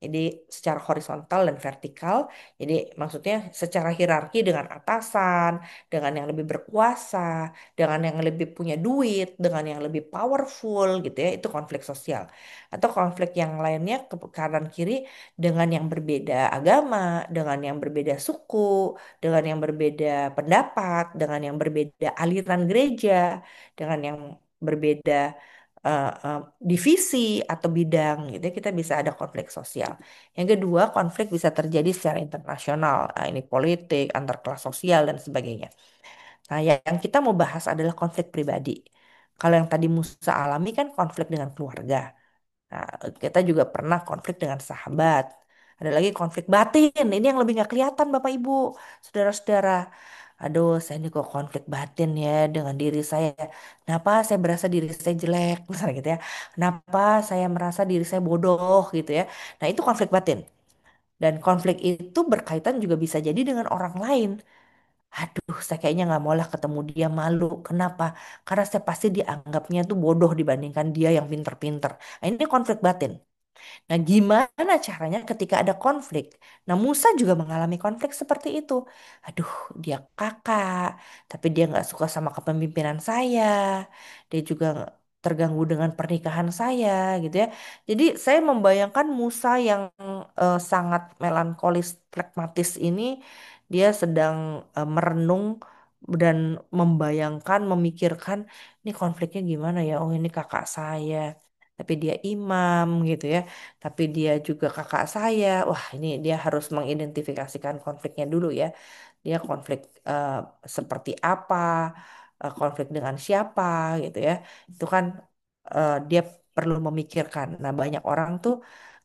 Jadi secara horizontal dan vertikal. Jadi maksudnya secara hierarki dengan atasan, dengan yang lebih berkuasa, dengan yang lebih punya duit, dengan yang lebih powerful gitu ya, itu konflik sosial. Atau konflik yang lainnya ke kanan kiri dengan yang berbeda agama, dengan yang berbeda suku, dengan yang berbeda pendapat, dengan yang berbeda aliran gereja, dengan yang berbeda divisi atau bidang gitu ya, kita bisa ada konflik sosial. Yang kedua, konflik bisa terjadi secara internasional. Nah, ini politik, antar kelas sosial dan sebagainya. Nah, yang kita mau bahas adalah konflik pribadi. Kalau yang tadi Musa alami kan konflik dengan keluarga. Nah, kita juga pernah konflik dengan sahabat. Ada lagi konflik batin. Ini yang lebih nggak kelihatan, Bapak Ibu, saudara-saudara. Aduh, saya ini kok konflik batin ya dengan diri saya. Kenapa saya berasa diri saya jelek, misalnya gitu ya. Kenapa saya merasa diri saya bodoh gitu ya. Nah, itu konflik batin. Dan konflik itu berkaitan juga bisa jadi dengan orang lain. Aduh, saya kayaknya nggak mau lah ketemu dia, malu. Kenapa? Karena saya pasti dianggapnya tuh bodoh dibandingkan dia yang pinter-pinter. Nah, ini konflik batin. Nah, gimana caranya ketika ada konflik? Nah, Musa juga mengalami konflik seperti itu. Aduh, dia kakak, tapi dia nggak suka sama kepemimpinan saya. Dia juga terganggu dengan pernikahan saya, gitu ya. Jadi, saya membayangkan Musa yang sangat melankolis, pragmatis ini, dia sedang merenung dan membayangkan, memikirkan, ini konfliknya gimana ya? Oh, ini kakak saya tapi dia imam gitu ya, tapi dia juga kakak saya. Wah, ini dia harus mengidentifikasikan konfliknya dulu ya. Dia konflik eh, seperti apa, konflik dengan siapa gitu ya. Itu kan dia perlu memikirkan. Nah, banyak orang tuh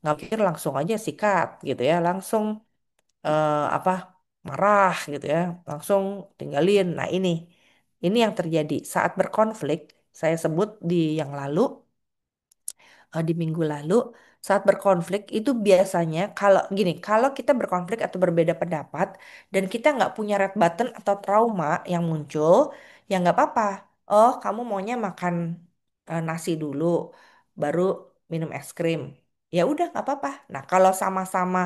nggak pikir langsung aja sikat gitu ya, langsung apa marah gitu ya, langsung tinggalin. Nah, ini yang terjadi saat berkonflik. Saya sebut di yang lalu di minggu lalu saat berkonflik itu biasanya kalau gini, kalau kita berkonflik atau berbeda pendapat dan kita nggak punya red button atau trauma yang muncul, ya nggak apa-apa. Oh, kamu maunya makan nasi dulu, baru minum es krim. Ya udah nggak apa-apa. Nah, kalau sama-sama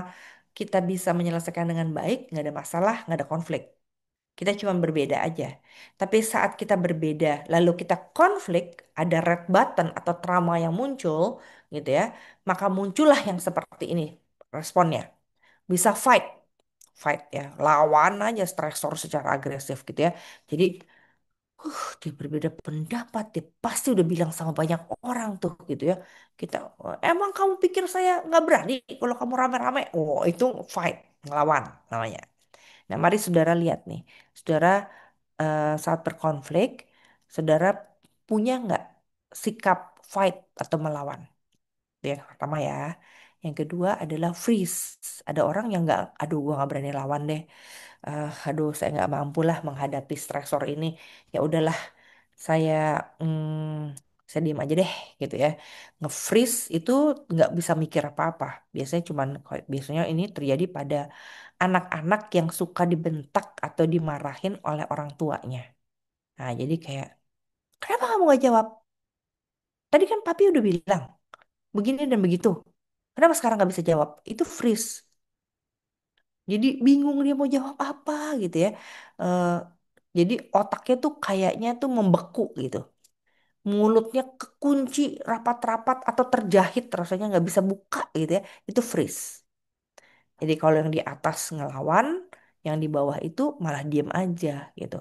kita bisa menyelesaikan dengan baik, nggak ada masalah, nggak ada konflik. Kita cuma berbeda aja. Tapi saat kita berbeda, lalu kita konflik, ada red button atau trauma yang muncul, gitu ya, maka muncullah yang seperti ini responnya. Bisa fight, fight ya, lawan aja stresor secara agresif gitu ya. Jadi, dia berbeda pendapat, dia pasti udah bilang sama banyak orang tuh gitu ya. Kita, emang kamu pikir saya nggak berani kalau kamu rame-rame? Oh, itu fight, ngelawan namanya. Nah, mari saudara lihat nih, saudara saat berkonflik, saudara punya nggak sikap fight atau melawan? Itu yang pertama ya. Yang kedua adalah freeze. Ada orang yang nggak, aduh gua nggak berani lawan deh. Aduh saya nggak mampu lah menghadapi stresor ini. Ya udahlah, saya saya diem aja deh gitu ya. Nge-freeze itu nggak bisa mikir apa-apa. Biasanya ini terjadi pada anak-anak yang suka dibentak atau dimarahin oleh orang tuanya. Nah, jadi kayak, kenapa kamu gak jawab? Tadi kan papi udah bilang, begini dan begitu. Kenapa sekarang gak bisa jawab? Itu freeze. Jadi bingung dia mau jawab apa gitu ya. Eh, jadi otaknya tuh kayaknya tuh membeku gitu. Mulutnya kekunci rapat-rapat atau terjahit rasanya nggak bisa buka gitu ya. Itu freeze. Jadi kalau yang di atas ngelawan, yang di bawah itu malah diem aja gitu.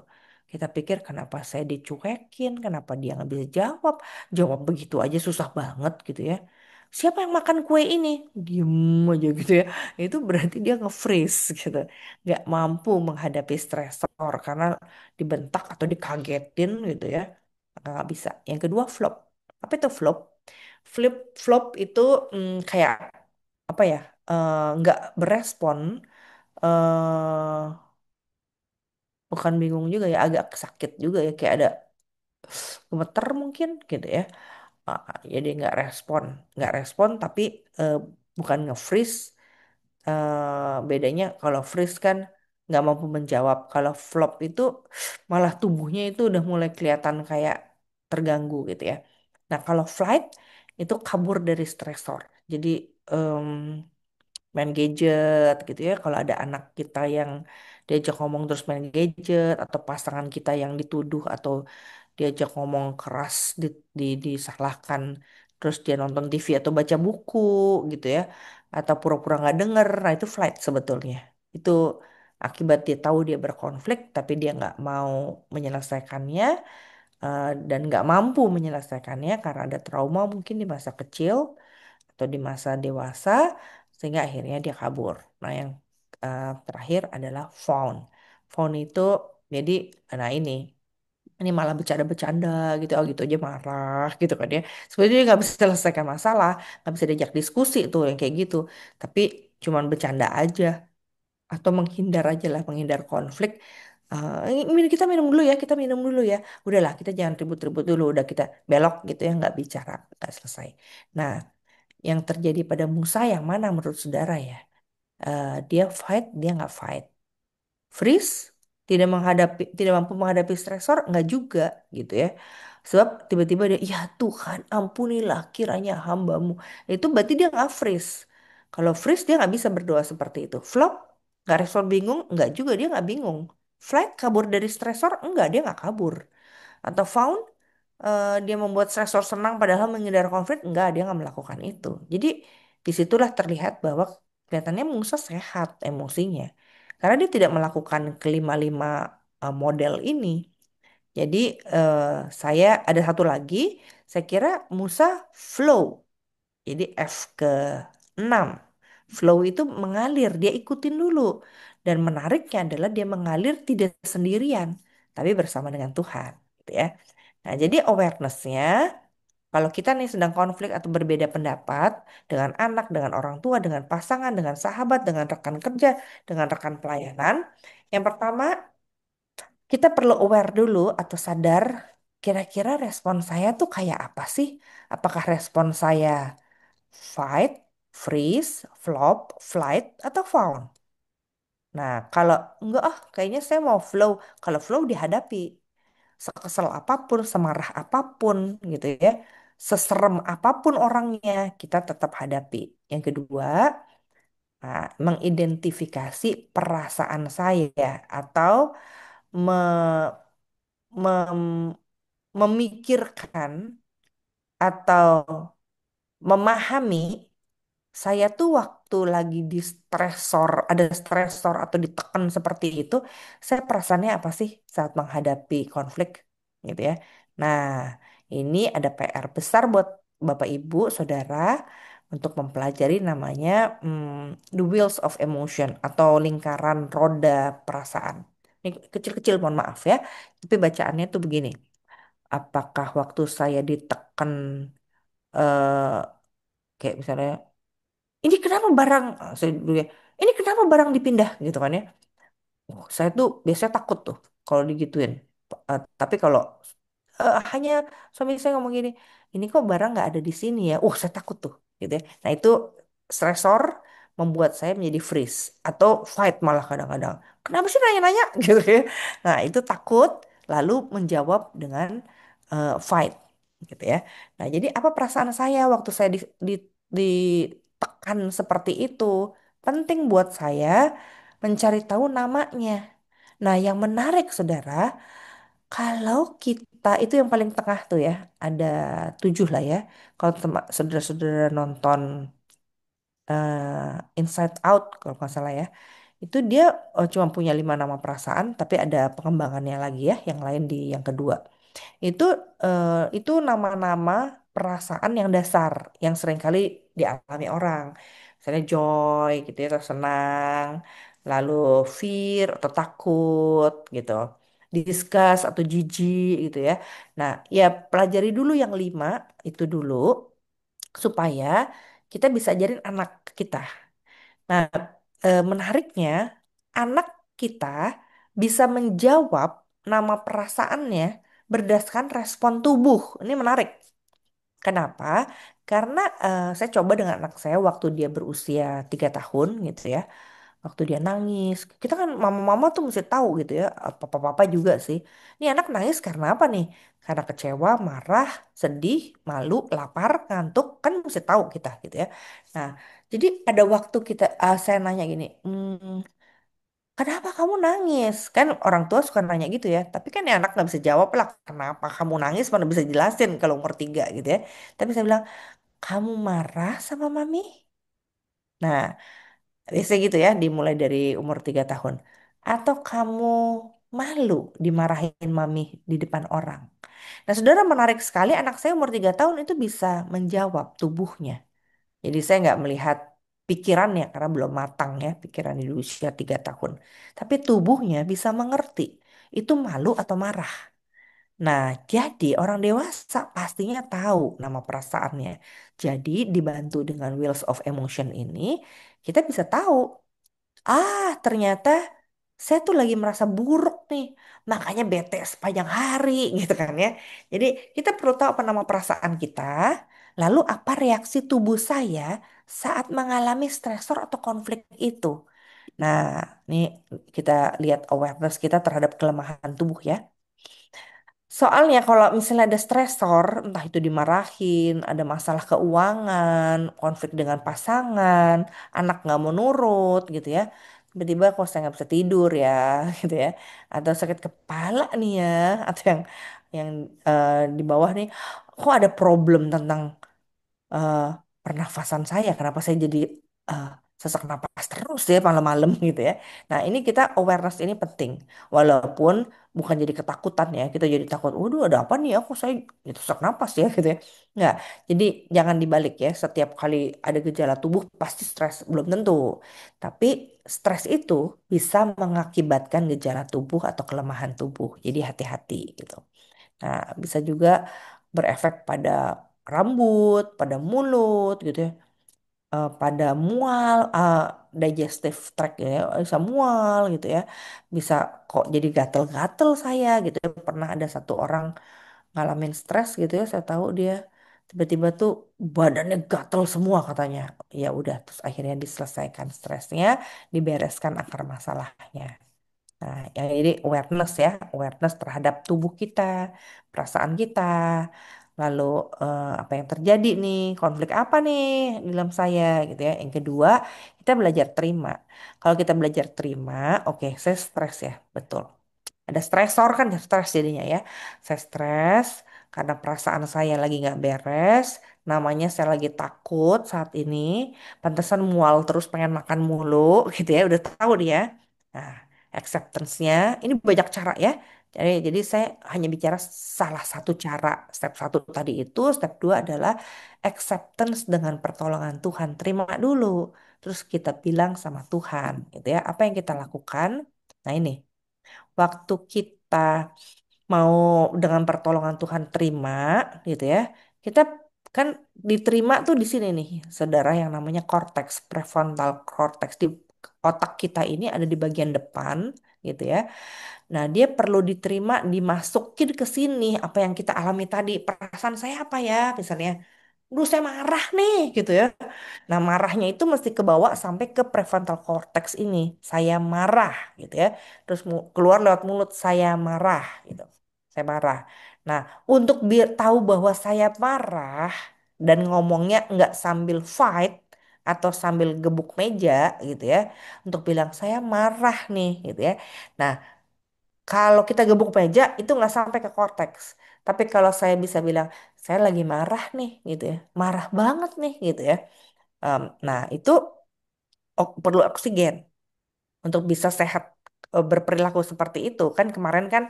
Kita pikir kenapa saya dicuekin, kenapa dia nggak bisa jawab, jawab begitu aja susah banget gitu ya. Siapa yang makan kue ini? Diem aja gitu ya. Itu berarti dia nge-freeze gitu. Nggak mampu menghadapi stresor karena dibentak atau dikagetin gitu ya. Maka nggak bisa. Yang kedua flop. Apa itu flop? Flip flop itu kayak apa ya? Nggak berespon, eh bukan bingung juga ya, agak sakit juga ya, kayak ada gemeter mungkin gitu ya. Jadi nggak respon tapi eh, bukan nge-freeze. Bedanya kalau freeze kan nggak mampu menjawab. Kalau flop itu malah tubuhnya itu udah mulai kelihatan kayak terganggu gitu ya. Nah kalau flight itu kabur dari stresor. Jadi main gadget gitu ya. Kalau ada anak kita yang diajak ngomong terus main gadget, atau pasangan kita yang dituduh atau diajak ngomong keras, disalahkan, terus dia nonton TV atau baca buku gitu ya, atau pura-pura nggak denger, nah itu flight sebetulnya. Itu akibat dia tahu dia berkonflik tapi dia nggak mau menyelesaikannya, dan nggak mampu menyelesaikannya karena ada trauma mungkin di masa kecil atau di masa dewasa, sehingga akhirnya dia kabur. Nah, yang terakhir adalah fawn. Fawn itu jadi, nah ini malah bercanda-bercanda gitu, oh gitu aja marah gitu kan ya. Sebenarnya dia nggak bisa selesaikan masalah, nggak bisa diajak diskusi tuh yang kayak gitu. Tapi cuman bercanda aja atau menghindar aja lah, menghindar konflik. Kita minum dulu ya, kita minum dulu ya. Udahlah, kita jangan ribut-ribut dulu. Udah kita belok gitu ya, nggak bicara, nggak selesai. Nah, yang terjadi pada Musa yang mana menurut saudara ya? Dia fight, dia nggak fight. Freeze, tidak mampu menghadapi stresor, nggak juga gitu ya. Sebab tiba-tiba dia, ya Tuhan, ampunilah kiranya hambamu. Itu berarti dia nggak freeze. Kalau freeze dia nggak bisa berdoa seperti itu. Flop, nggak respon bingung, nggak juga, dia nggak bingung. Flight, kabur dari stresor, enggak, dia nggak kabur. Atau found, dia membuat stresor senang padahal menghindar konflik, enggak, dia nggak melakukan itu. Jadi disitulah terlihat bahwa kelihatannya Musa sehat emosinya karena dia tidak melakukan kelima-lima model ini. Jadi eh, saya ada satu lagi, saya kira Musa flow. Jadi F ke 6. Flow itu mengalir, dia ikutin dulu. Dan menariknya adalah dia mengalir tidak sendirian, tapi bersama dengan Tuhan. Gitu ya. Nah, jadi awareness-nya, kalau kita nih sedang konflik atau berbeda pendapat dengan anak, dengan orang tua, dengan pasangan, dengan sahabat, dengan rekan kerja, dengan rekan pelayanan, yang pertama kita perlu aware dulu atau sadar kira-kira respon saya tuh kayak apa sih? Apakah respon saya fight, freeze, flop, flight, atau fawn? Nah, kalau enggak, kayaknya saya mau flow. Kalau flow dihadapi, sekesel apapun, semarah apapun gitu ya, seserem apapun orangnya, kita tetap hadapi. Yang kedua, nah, mengidentifikasi perasaan saya atau me- mem- memikirkan atau memahami saya tuh waktu lagi di stresor, ada stresor atau ditekan seperti itu, saya perasaannya apa sih saat menghadapi konflik gitu ya. Nah, ini ada PR besar buat Bapak Ibu, Saudara untuk mempelajari namanya the wheels of emotion atau lingkaran roda perasaan. Ini kecil-kecil, mohon maaf ya. Tapi bacaannya tuh begini. Apakah waktu saya ditekan, eh kayak misalnya ini kenapa barang, saya dulu ya, ini kenapa barang dipindah gitu kan ya. Saya tuh biasanya takut tuh kalau digituin. Tapi kalau hanya suami saya ngomong gini, ini kok barang nggak ada di sini ya. Saya takut tuh gitu ya. Nah, itu stresor membuat saya menjadi freeze atau fight malah kadang-kadang. Kenapa sih nanya-nanya gitu ya. Nah, itu takut lalu menjawab dengan fight gitu ya. Nah, jadi apa perasaan saya waktu saya ditekan seperti itu? Penting buat saya mencari tahu namanya. Nah, yang menarik, saudara, kalau kita itu yang paling tengah tuh ya, ada 7 lah ya. Kalau saudara-saudara nonton Inside Out, kalau nggak salah ya, itu dia cuma punya 5 nama perasaan, tapi ada pengembangannya lagi ya, yang lain di yang kedua. Itu itu nama-nama perasaan yang dasar yang seringkali dialami orang. Misalnya joy gitu ya, atau senang, lalu fear atau takut gitu. Disgust atau jijik gitu ya. Nah, ya pelajari dulu yang 5 itu dulu supaya kita bisa ajarin anak kita. Nah, menariknya anak kita bisa menjawab nama perasaannya berdasarkan respon tubuh. Ini menarik. Kenapa? Karena saya coba dengan anak saya waktu dia berusia 3 tahun gitu ya. Waktu dia nangis, kita kan mama-mama tuh mesti tahu gitu ya, papa-papa juga sih. Ini anak nangis karena apa nih? Karena kecewa, marah, sedih, malu, lapar, ngantuk, kan mesti tahu kita gitu ya. Nah, Jadi pada waktu saya nanya gini, kenapa kamu nangis? Kan orang tua suka nanya gitu ya. Tapi kan ya anak nggak bisa jawab lah. Kenapa kamu nangis? Mana bisa jelasin kalau umur 3 gitu ya. Tapi saya bilang, kamu marah sama mami? Nah, biasanya gitu ya, dimulai dari umur 3 tahun. Atau kamu malu dimarahin mami di depan orang? Nah, saudara, menarik sekali anak saya umur 3 tahun itu bisa menjawab tubuhnya. Jadi saya nggak melihat pikirannya karena belum matang ya pikiran di usia 3 tahun. Tapi tubuhnya bisa mengerti itu malu atau marah. Nah, jadi orang dewasa pastinya tahu nama perasaannya. Jadi dibantu dengan Wheels of Emotion ini, kita bisa tahu, ternyata saya tuh lagi merasa buruk nih, makanya bete sepanjang hari gitu kan ya. Jadi kita perlu tahu apa nama perasaan kita, lalu apa reaksi tubuh saya saat mengalami stresor atau konflik itu. Nah, ini kita lihat awareness kita terhadap kelemahan tubuh ya. Soalnya kalau misalnya ada stresor, entah itu dimarahin, ada masalah keuangan, konflik dengan pasangan, anak nggak mau nurut gitu ya. Tiba-tiba kok saya nggak bisa tidur ya, gitu ya. Atau sakit kepala nih ya, atau yang di bawah nih, kok ada problem tentang eh, pernafasan saya. Kenapa saya jadi eh, sesak napas terus ya malam-malam gitu ya. Nah ini kita awareness ini penting. Walaupun bukan jadi ketakutan ya. Kita jadi takut, waduh ada apa nih ya kok saya gitu, sesak napas ya gitu ya. Nggak. Jadi jangan dibalik ya. Setiap kali ada gejala tubuh pasti stres. Belum tentu. Tapi stres itu bisa mengakibatkan gejala tubuh atau kelemahan tubuh. Jadi hati-hati gitu. Nah, bisa juga berefek pada rambut, pada mulut gitu ya, pada mual, digestive tract ya, bisa mual gitu ya, bisa kok jadi gatel-gatel saya gitu ya. Pernah ada satu orang ngalamin stres gitu ya, saya tahu dia tiba-tiba tuh badannya gatel semua katanya. Ya udah, terus akhirnya diselesaikan stresnya, dibereskan akar masalahnya. Nah, yang ini awareness ya, awareness terhadap tubuh kita, perasaan kita, lalu apa yang terjadi nih, konflik apa nih di dalam saya gitu ya. Yang kedua, kita belajar terima. Kalau kita belajar terima, oke, saya stres ya, betul. Ada stresor kan, ya stres jadinya ya. Saya stres karena perasaan saya lagi nggak beres. Namanya saya lagi takut saat ini. Pantesan mual terus pengen makan mulu gitu ya. Udah tahu dia. Nah, acceptance-nya ini banyak cara ya. Jadi saya hanya bicara salah satu cara. Step satu tadi itu, step dua adalah acceptance dengan pertolongan Tuhan. Terima dulu. Terus kita bilang sama Tuhan gitu ya. Apa yang kita lakukan? Nah ini waktu kita mau dengan pertolongan Tuhan terima gitu ya. Kita kan diterima tuh di sini nih, saudara, yang namanya cortex, prefrontal cortex di otak kita ini ada di bagian depan gitu ya. Nah, dia perlu diterima, dimasukin ke sini apa yang kita alami tadi. Perasaan saya apa ya, misalnya. Duh, saya marah nih gitu ya. Nah, marahnya itu mesti kebawa sampai ke prefrontal cortex ini. Saya marah gitu ya. Terus keluar lewat mulut, saya marah gitu. Saya marah. Nah, untuk biar tahu bahwa saya marah dan ngomongnya nggak sambil fight atau sambil gebuk meja gitu ya. Untuk bilang saya marah nih gitu ya. Nah, kalau kita gebuk meja itu nggak sampai ke korteks. Tapi kalau saya bisa bilang saya lagi marah nih gitu ya, marah banget nih gitu ya. Nah itu perlu oksigen untuk bisa sehat, berperilaku seperti itu kan. Kemarin kan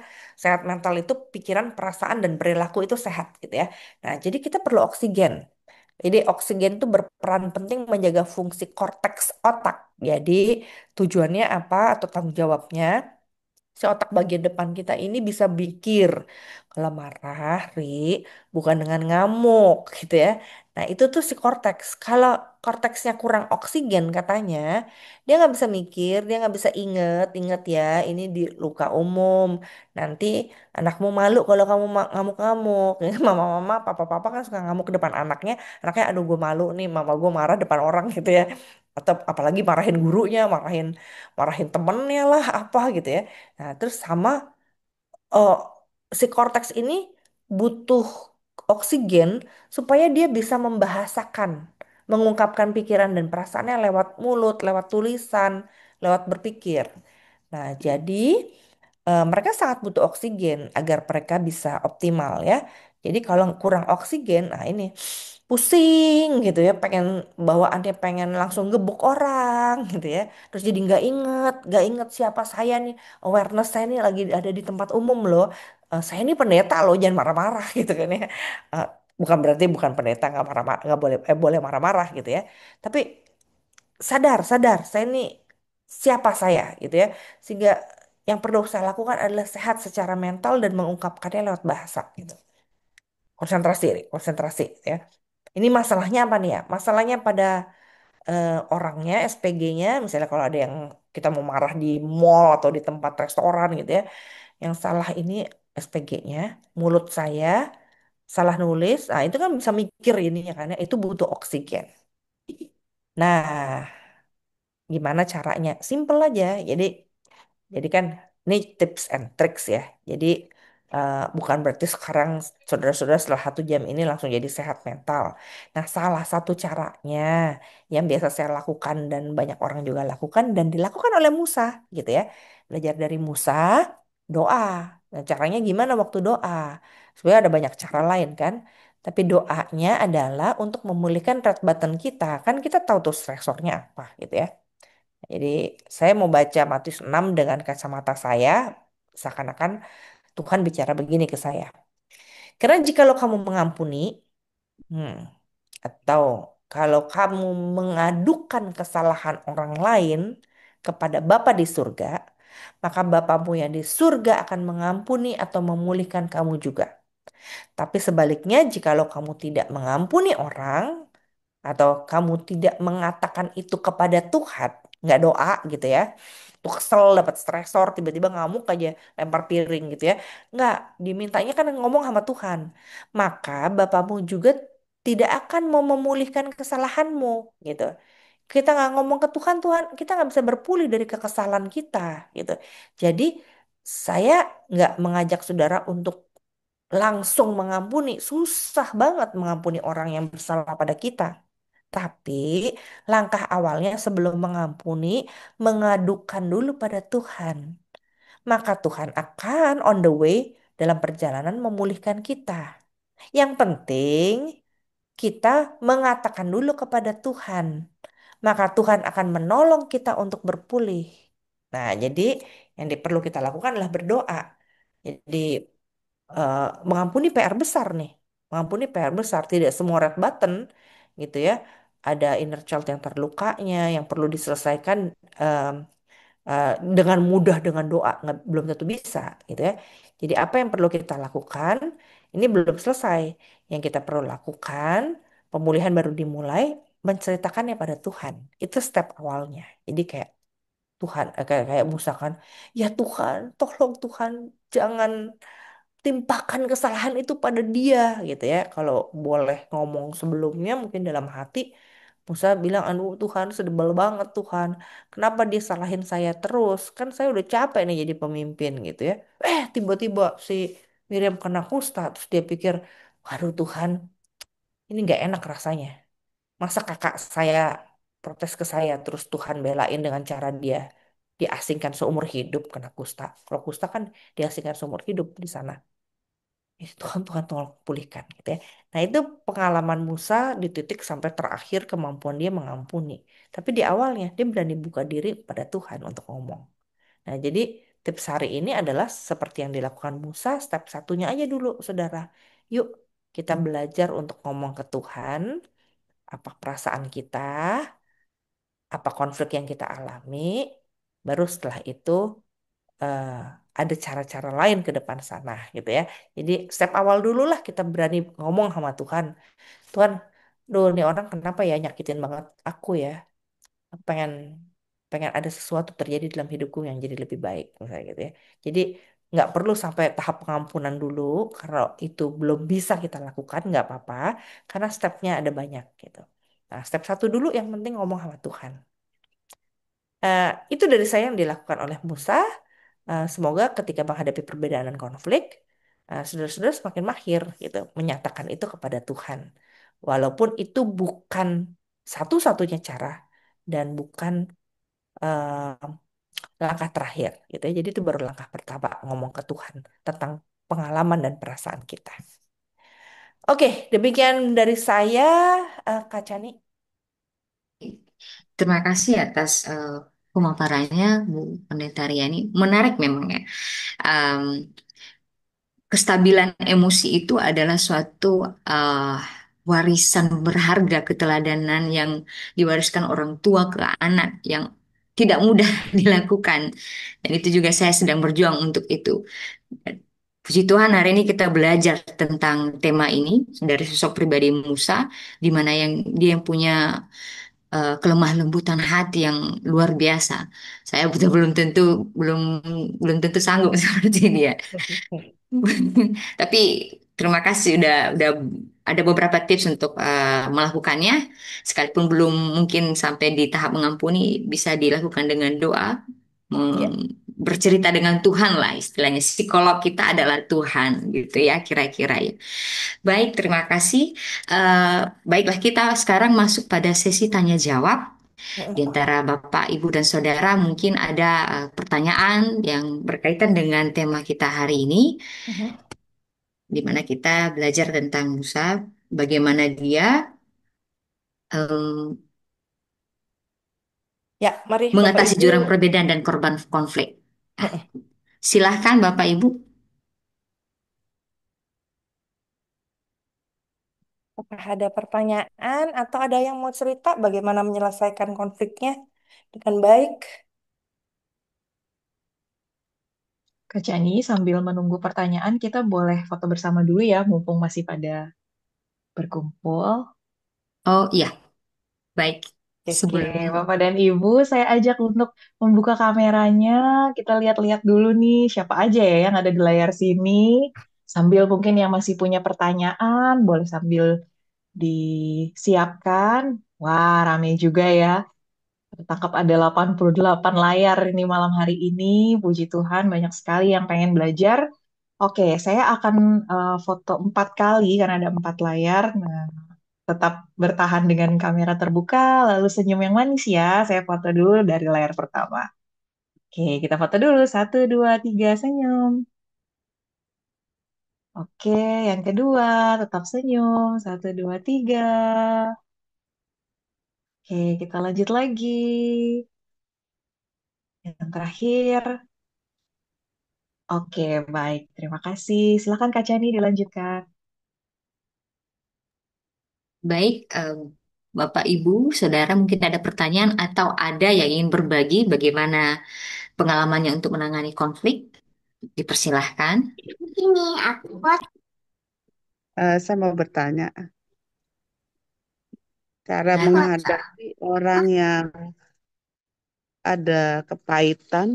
sehat mental itu pikiran, perasaan dan perilaku itu sehat gitu ya. Nah jadi kita perlu oksigen. Jadi oksigen itu berperan penting menjaga fungsi korteks otak. Jadi tujuannya apa atau tanggung jawabnya? Si otak bagian depan kita ini bisa mikir. Kalau marah, Ri, bukan dengan ngamuk gitu ya. Nah itu tuh si korteks. Kalau korteksnya kurang oksigen katanya, dia nggak bisa mikir, dia nggak bisa inget ya, ini di luka umum. Nanti anakmu malu kalau kamu ngamuk-ngamuk. Mama-mama, papa-papa kan suka ngamuk ke depan anaknya. Anaknya, aduh gue malu nih, mama gue marah depan orang gitu ya. Atau apalagi marahin gurunya, marahin marahin temennya lah, apa gitu ya. Nah, terus sama oh, si korteks ini butuh oksigen supaya dia bisa membahasakan mengungkapkan pikiran dan perasaannya lewat mulut, lewat tulisan, lewat berpikir. Nah, jadi mereka sangat butuh oksigen agar mereka bisa optimal ya. Jadi kalau kurang oksigen, nah ini pusing gitu ya, pengen bawaannya pengen langsung gebuk orang gitu ya. Terus jadi nggak inget siapa saya nih, awareness saya nih lagi ada di tempat umum loh. Saya ini pendeta loh, jangan marah-marah gitu kan ya. Eh, bukan berarti bukan pendeta nggak marah, nggak boleh, boleh marah-marah gitu ya. Tapi sadar, sadar, saya ini siapa saya gitu ya. Sehingga yang perlu saya lakukan adalah sehat secara mental dan mengungkapkannya lewat bahasa gitu. Konsentrasi, konsentrasi ya. Ini masalahnya apa nih ya? Masalahnya pada orangnya, SPG-nya, misalnya kalau ada yang kita mau marah di mall atau di tempat restoran gitu ya, yang salah ini SPG-nya, mulut saya salah nulis, nah itu kan bisa mikir ini ya karena itu butuh oksigen. Nah, gimana caranya? Simple aja. Jadi kan ini tips and tricks ya. Jadi bukan berarti sekarang saudara-saudara setelah 1 jam ini langsung jadi sehat mental. Nah, salah satu caranya yang biasa saya lakukan dan banyak orang juga lakukan dan dilakukan oleh Musa gitu ya. Belajar dari Musa, doa. Nah, caranya gimana waktu doa? Sebenarnya ada banyak cara lain kan. Tapi doanya adalah untuk memulihkan red button kita. Kan kita tahu tuh stresornya apa gitu ya. Jadi saya mau baca Matius 6 dengan kacamata saya, seakan-akan Tuhan bicara begini ke saya. Karena jikalau kamu mengampuni, hmm, atau kalau kamu mengadukan kesalahan orang lain kepada Bapa di surga, maka Bapamu yang di surga akan mengampuni atau memulihkan kamu juga. Tapi sebaliknya, jikalau kamu tidak mengampuni orang, atau kamu tidak mengatakan itu kepada Tuhan, nggak doa gitu ya, tuh kesel dapat stresor tiba-tiba ngamuk aja lempar piring gitu ya, nggak dimintanya kan ngomong sama Tuhan, maka Bapamu juga tidak akan mau memulihkan kesalahanmu gitu. Kita nggak ngomong ke Tuhan, Tuhan kita nggak bisa berpulih dari kekesalan kita gitu. Jadi saya nggak mengajak saudara untuk langsung mengampuni, susah banget mengampuni orang yang bersalah pada kita. Tapi langkah awalnya sebelum mengampuni, mengadukan dulu pada Tuhan. Maka Tuhan akan on the way dalam perjalanan memulihkan kita. Yang penting kita mengatakan dulu kepada Tuhan. Maka Tuhan akan menolong kita untuk berpulih. Nah, jadi yang perlu kita lakukan adalah berdoa. Jadi eh, mengampuni PR besar nih. Mengampuni PR besar. Tidak semua red button gitu ya. Ada inner child yang terlukanya, yang perlu diselesaikan em, dengan mudah dengan doa. Belum tentu bisa gitu ya. Jadi apa yang perlu kita lakukan? Ini belum selesai. Yang kita perlu lakukan, pemulihan baru dimulai, menceritakannya pada Tuhan. Itu step awalnya. Jadi kayak Tuhan, kayak kayak Musa kan, ya Tuhan, tolong Tuhan, jangan timpakan kesalahan itu pada dia gitu ya. Kalau boleh ngomong sebelumnya mungkin dalam hati Musa bilang, aduh Tuhan sedebel banget Tuhan. Kenapa dia salahin saya terus? Kan saya udah capek nih jadi pemimpin gitu ya. Tiba-tiba si Miriam kena kusta. Terus dia pikir, waduh Tuhan ini nggak enak rasanya. Masa kakak saya protes ke saya terus Tuhan belain dengan cara dia diasingkan seumur hidup kena kusta. Kalau kusta kan diasingkan seumur hidup di sana. Itu Tuhan Tuhan tolong pulihkan gitu ya. Nah itu pengalaman Musa di titik sampai terakhir kemampuan dia mengampuni. Tapi di awalnya dia berani buka diri pada Tuhan untuk ngomong. Nah jadi tips hari ini adalah seperti yang dilakukan Musa, step satunya aja dulu saudara. Yuk kita belajar untuk ngomong ke Tuhan, apa perasaan kita, apa konflik yang kita alami, baru setelah itu eh, ada cara-cara lain ke depan sana gitu ya. Jadi step awal dulu lah kita berani ngomong sama Tuhan. Tuhan, duh nih orang kenapa ya nyakitin banget aku ya. Aku pengen pengen ada sesuatu terjadi dalam hidupku yang jadi lebih baik misalnya gitu ya. Jadi nggak perlu sampai tahap pengampunan dulu karena itu belum bisa kita lakukan nggak apa-apa karena stepnya ada banyak gitu. Nah, step satu dulu yang penting ngomong sama Tuhan. Eh, itu dari saya yang dilakukan oleh Musa. Semoga ketika menghadapi perbedaan dan konflik, saudara-saudara semakin mahir gitu, menyatakan itu kepada Tuhan. Walaupun itu bukan satu-satunya cara dan bukan langkah terakhir gitu ya. Jadi itu baru langkah pertama ngomong ke Tuhan tentang pengalaman dan perasaan kita. Oke, demikian dari saya, Kak Chani. Terima kasih atas pemaparannya, Bu Pendeta Riani. Menarik memang ya. Em, Kestabilan emosi itu adalah suatu warisan berharga, keteladanan yang diwariskan orang tua ke anak yang tidak mudah dilakukan. Dan itu juga saya sedang berjuang untuk itu. Puji Tuhan hari ini kita belajar tentang tema ini dari sosok pribadi Musa, di mana dia yang punya kelemah lembutan hati yang luar biasa. Saya betul belum belum tentu sanggup seperti dia. Tapi terima kasih udah ada beberapa tips untuk melakukannya. Sekalipun belum mungkin sampai di tahap mengampuni, bisa dilakukan dengan doa, Ya, bercerita dengan Tuhan lah istilahnya. Psikolog kita adalah Tuhan gitu ya kira-kira ya. Baik, terima kasih. Baiklah kita sekarang masuk pada sesi tanya jawab. Di antara Bapak, Ibu, dan Saudara mungkin ada pertanyaan yang berkaitan dengan tema kita hari ini di mana kita belajar tentang Musa, bagaimana dia em, ya, mari Bapak mengatasi Ibu. jurang perbedaan dan korban konflik. Nah, silahkan Bapak Ibu. Apakah ada pertanyaan atau ada yang mau cerita bagaimana menyelesaikan konfliknya dengan baik? Kak Chani, sambil menunggu pertanyaan, kita boleh foto bersama dulu ya, mumpung masih pada berkumpul. Oh iya, baik. Oke. Sebelum Bapak dan Ibu, saya ajak untuk membuka kameranya. Kita lihat-lihat dulu nih, siapa aja ya yang ada di layar sini. Sambil mungkin yang masih punya pertanyaan, boleh sambil disiapkan. Wah, rame juga ya. Tertangkap ada 88 layar ini malam hari ini. Puji Tuhan, banyak sekali yang pengen belajar. Oke, saya akan foto 4 kali karena ada 4 layar. Nah, tetap bertahan dengan kamera terbuka, lalu senyum yang manis ya. Saya foto dulu dari layar pertama. Oke, kita foto dulu. 1, 2, 3, senyum. Oke, yang kedua, tetap senyum. 1, 2, 3. Oke, kita lanjut lagi. Yang terakhir. Oke, baik. Terima kasih. Silakan Kak Chani dilanjutkan. baik, Bapak, Ibu, Saudara mungkin ada pertanyaan atau ada yang ingin berbagi bagaimana pengalamannya untuk menangani konflik, dipersilahkan. Ini aku. Saya mau bertanya, cara Nah, menghadapi orang yang ada kepahitan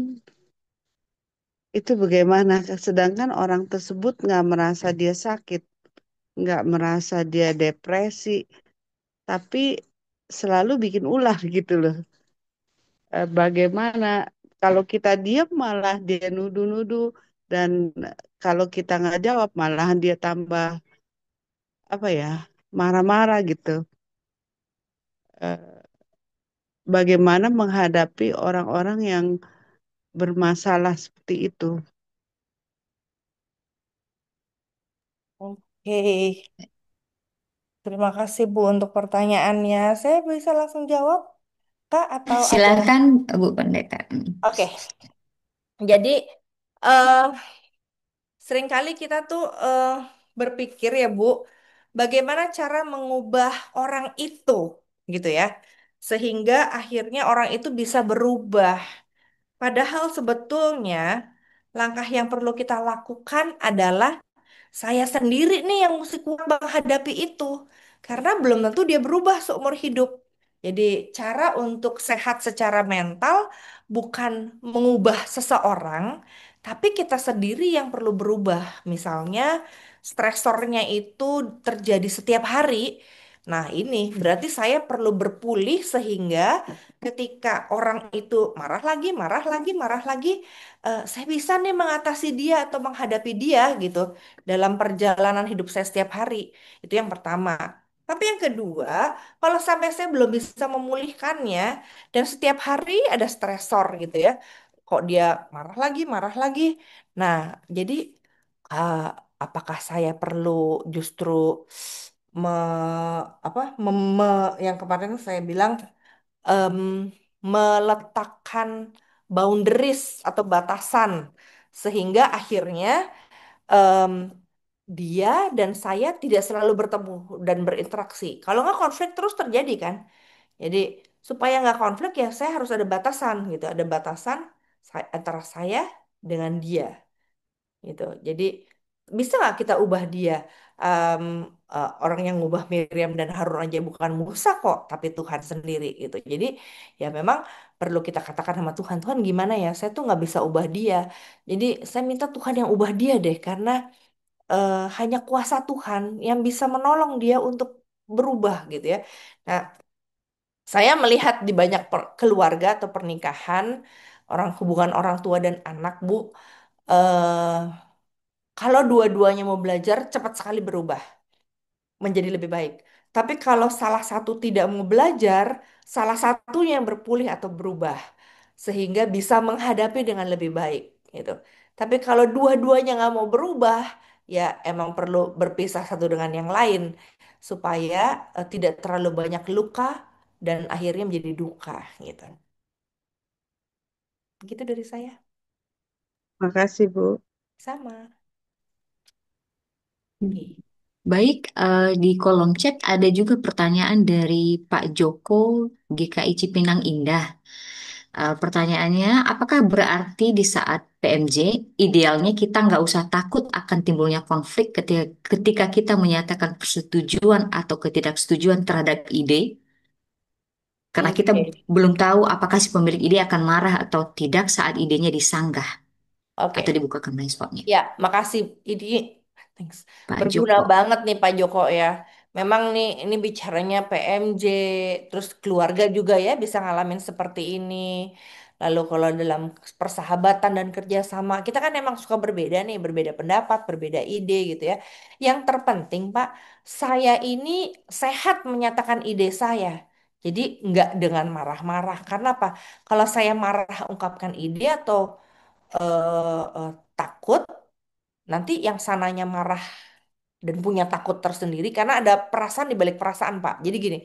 itu bagaimana? Sedangkan orang tersebut nggak merasa dia sakit, nggak merasa dia depresi, tapi selalu bikin ulah gitu loh. Bagaimana kalau kita diam malah dia nuduh-nuduh dan kalau kita nggak jawab malahan dia tambah apa ya marah-marah gitu. Eh, Bagaimana menghadapi orang-orang yang bermasalah seperti itu? Oke. Terima kasih Bu untuk pertanyaannya. Saya bisa langsung jawab, Kak, atau ada? silakan Bu Pendeta. Oke. Jadi eh seringkali kita tuh berpikir ya Bu, bagaimana cara mengubah orang itu gitu ya. Sehingga akhirnya orang itu bisa berubah. Padahal sebetulnya langkah yang perlu kita lakukan adalah saya sendiri nih yang mesti kuat menghadapi itu. Karena belum tentu dia berubah seumur hidup. Jadi cara untuk sehat secara mental bukan mengubah seseorang, tapi kita sendiri yang perlu berubah. Misalnya stresornya itu terjadi setiap hari. Nah, ini berarti saya perlu berpulih sehingga ketika orang itu marah lagi, marah lagi, marah lagi, saya bisa nih mengatasi dia atau menghadapi dia gitu dalam perjalanan hidup saya setiap hari. Itu yang pertama. Tapi yang kedua, kalau sampai saya belum bisa memulihkannya dan setiap hari ada stresor gitu ya, kok dia marah lagi. Nah, jadi ah, apakah saya perlu justru me, apa yang kemarin saya bilang em, meletakkan boundaries atau batasan sehingga akhirnya em, dia dan saya tidak selalu bertemu dan berinteraksi. Kalau nggak konflik terus terjadi kan. Jadi supaya nggak konflik ya saya harus ada batasan gitu. Ada batasan antara saya dengan dia gitu. Jadi bisa nggak kita ubah dia? Em, orang yang ngubah Miriam dan Harun aja bukan Musa kok, tapi Tuhan sendiri gitu. Jadi ya memang perlu kita katakan sama Tuhan, Tuhan gimana ya? Saya tuh nggak bisa ubah dia. Jadi saya minta Tuhan yang ubah dia deh, karena hanya kuasa Tuhan yang bisa menolong dia untuk berubah gitu ya. Nah, saya melihat di banyak keluarga atau pernikahan, hubungan orang tua dan anak, Bu, eh kalau dua-duanya mau belajar, cepat sekali berubah menjadi lebih baik. Tapi kalau salah satu tidak mau belajar, salah satunya yang berpulih atau berubah sehingga bisa menghadapi dengan lebih baik gitu. Tapi kalau dua-duanya nggak mau berubah, ya emang perlu berpisah satu dengan yang lain supaya tidak terlalu banyak luka dan akhirnya menjadi duka gitu. Begitu dari saya. Makasih, Bu. Sama. Hmm. Oke. Baik, di kolom chat ada juga pertanyaan dari Pak Joko GKI Cipinang Indah. Pertanyaannya, apakah berarti di saat PMJ, idealnya kita nggak usah takut akan timbulnya konflik ketika kita menyatakan persetujuan atau ketidaksetujuan terhadap ide? Karena kita Oke. belum tahu apakah si pemilik ide akan marah atau tidak saat idenya disanggah atau Oke. dibukakan responsnya. Ya, makasih. Ini thanks. Pak Berguna Joko. banget nih Pak Joko ya. Memang nih ini bicaranya PMJ, terus keluarga juga ya bisa ngalamin seperti ini. Lalu kalau dalam persahabatan dan kerjasama, kita kan emang suka berbeda nih, berbeda pendapat, berbeda ide gitu ya. Yang terpenting Pak, saya ini sehat menyatakan ide saya. Jadi nggak dengan marah-marah. Karena apa? Kalau saya marah ungkapkan ide atau takut, nanti yang sananya marah dan punya takut tersendiri karena ada perasaan di balik perasaan, Pak. Jadi gini,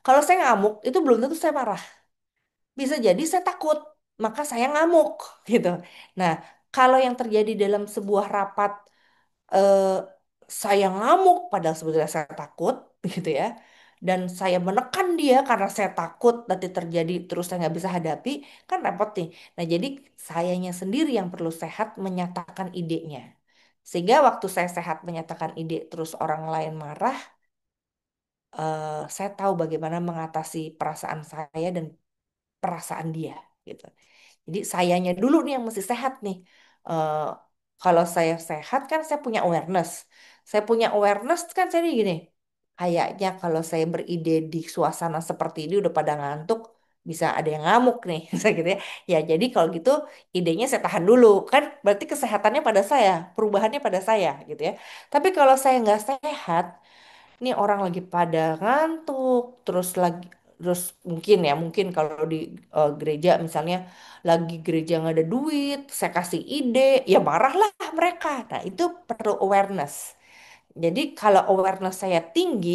kalau saya ngamuk itu belum tentu saya marah. Bisa jadi saya takut, maka saya ngamuk gitu. Nah, kalau yang terjadi dalam sebuah rapat eh, saya ngamuk padahal sebetulnya saya takut gitu ya. Dan saya menekan dia karena saya takut nanti terjadi terus saya nggak bisa hadapi, kan repot nih. Nah, jadi sayanya sendiri yang perlu sehat menyatakan idenya. Sehingga waktu saya sehat menyatakan ide terus orang lain marah, saya tahu bagaimana mengatasi perasaan saya dan perasaan dia gitu. Jadi sayanya dulu nih yang mesti sehat nih. Eh, Kalau saya sehat kan saya punya awareness. Saya punya awareness kan saya gini. Kayaknya kalau saya beride di suasana seperti ini udah pada ngantuk, bisa ada yang ngamuk nih, saya gitu ya. Ya jadi kalau gitu idenya saya tahan dulu kan berarti kesehatannya pada saya, perubahannya pada saya gitu ya. Tapi kalau saya nggak sehat, ini orang lagi pada ngantuk, terus mungkin kalau di gereja misalnya lagi gereja nggak ada duit, saya kasih ide, ya marahlah mereka. Nah, itu perlu awareness. Jadi kalau awareness saya tinggi,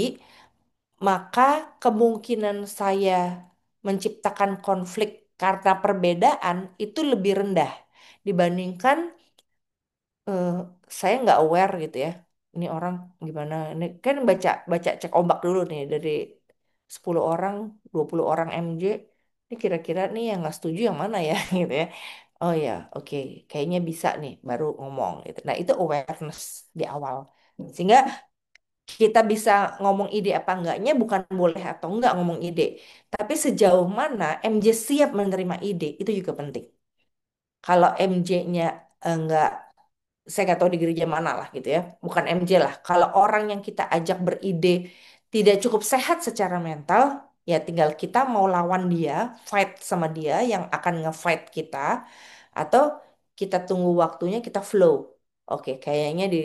maka kemungkinan saya menciptakan konflik karena perbedaan itu lebih rendah dibandingkan eh, saya nggak aware gitu ya. Ini orang gimana? Ini kan baca baca cek ombak dulu nih dari 10 orang, 20 orang MJ. Ini kira-kira nih yang nggak setuju yang mana ya gitu ya. Oh ya, oke. Kayaknya bisa nih baru ngomong gitu. Nah, itu awareness di awal. Sehingga kita bisa ngomong ide apa enggaknya bukan boleh atau enggak ngomong ide. Tapi sejauh mana MJ siap menerima ide, itu juga penting. Kalau MJ-nya enggak, saya nggak tahu di gereja mana lah gitu ya, bukan MJ lah. Kalau orang yang kita ajak beride tidak cukup sehat secara mental, ya tinggal kita mau lawan dia, fight sama dia yang akan nge-fight kita, atau kita tunggu waktunya kita flow. Oke, kayaknya di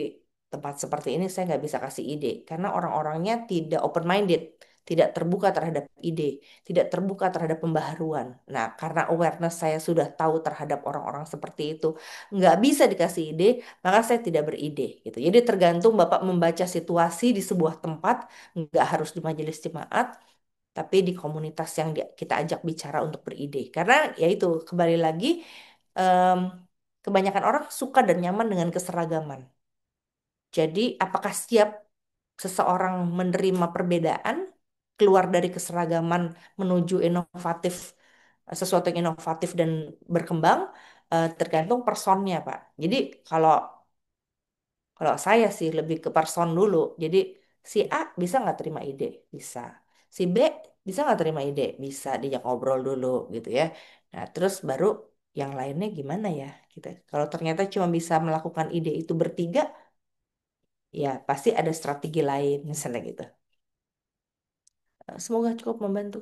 tempat seperti ini saya nggak bisa kasih ide karena orang-orangnya tidak open minded, tidak terbuka terhadap ide, tidak terbuka terhadap pembaharuan. Nah, karena awareness saya sudah tahu terhadap orang-orang seperti itu, nggak bisa dikasih ide, maka saya tidak beride gitu. Jadi tergantung Bapak membaca situasi di sebuah tempat, nggak harus di majelis jemaat, tapi di komunitas yang kita ajak bicara untuk beride. Karena ya itu kembali lagi, em, kebanyakan orang suka dan nyaman dengan keseragaman. Jadi apakah siap seseorang menerima perbedaan, keluar dari keseragaman menuju inovatif, sesuatu yang inovatif dan berkembang, tergantung personnya, Pak. Jadi kalau kalau saya sih lebih ke person dulu. Jadi si A bisa nggak terima ide? Bisa. Si B bisa nggak terima ide? Bisa, diajak ngobrol dulu gitu ya. Nah, terus baru yang lainnya gimana ya? Gitu. Kalau ternyata cuma bisa melakukan ide itu bertiga, ya pasti ada strategi lain misalnya gitu. Semoga cukup membantu.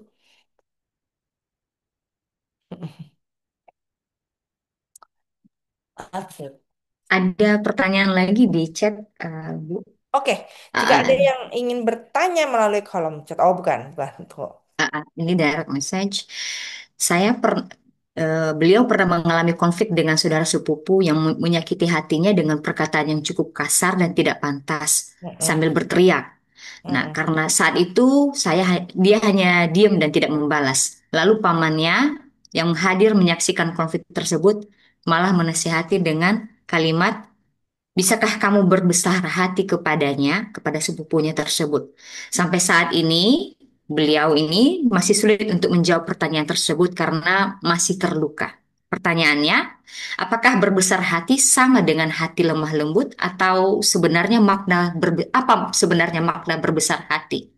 Oke. Ada pertanyaan lagi di chat, Bu. Oke, jika ada Ah, yang ingin bertanya melalui kolom chat, oh bukan, bukan, tuh. ini direct message. Beliau pernah mengalami konflik dengan saudara sepupu yang menyakiti hatinya dengan perkataan yang cukup kasar dan tidak pantas Mm-mm, sambil berteriak. Nah, mm-mm. karena saat itu dia hanya diam dan tidak membalas. Lalu pamannya yang hadir menyaksikan konflik tersebut malah menasihati dengan kalimat, bisakah kamu berbesar hati kepadanya, kepada sepupunya tersebut? Sampai saat ini, beliau ini masih sulit untuk menjawab pertanyaan tersebut karena masih terluka. Pertanyaannya, apakah berbesar hati sama dengan hati lemah lembut atau sebenarnya apa sebenarnya makna berbesar hati?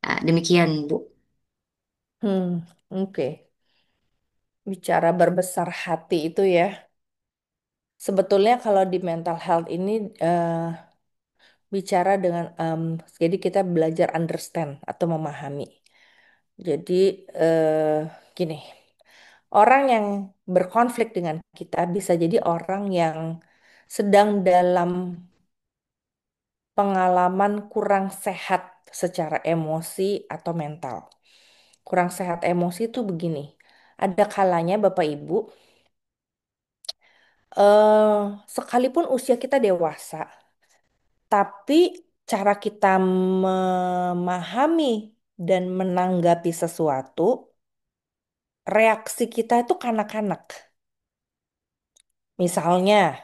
Nah, demikian, Bu. Oke. Bicara berbesar hati itu ya, sebetulnya kalau di mental health ini bicara dengan, jadi kita belajar understand atau memahami. Jadi gini, orang yang berkonflik dengan kita bisa jadi orang yang sedang dalam pengalaman kurang sehat secara emosi atau mental. Kurang sehat emosi itu begini. Ada kalanya Bapak Ibu, sekalipun usia kita dewasa, tapi cara kita memahami dan menanggapi sesuatu, reaksi kita itu kanak-kanak. Misalnya,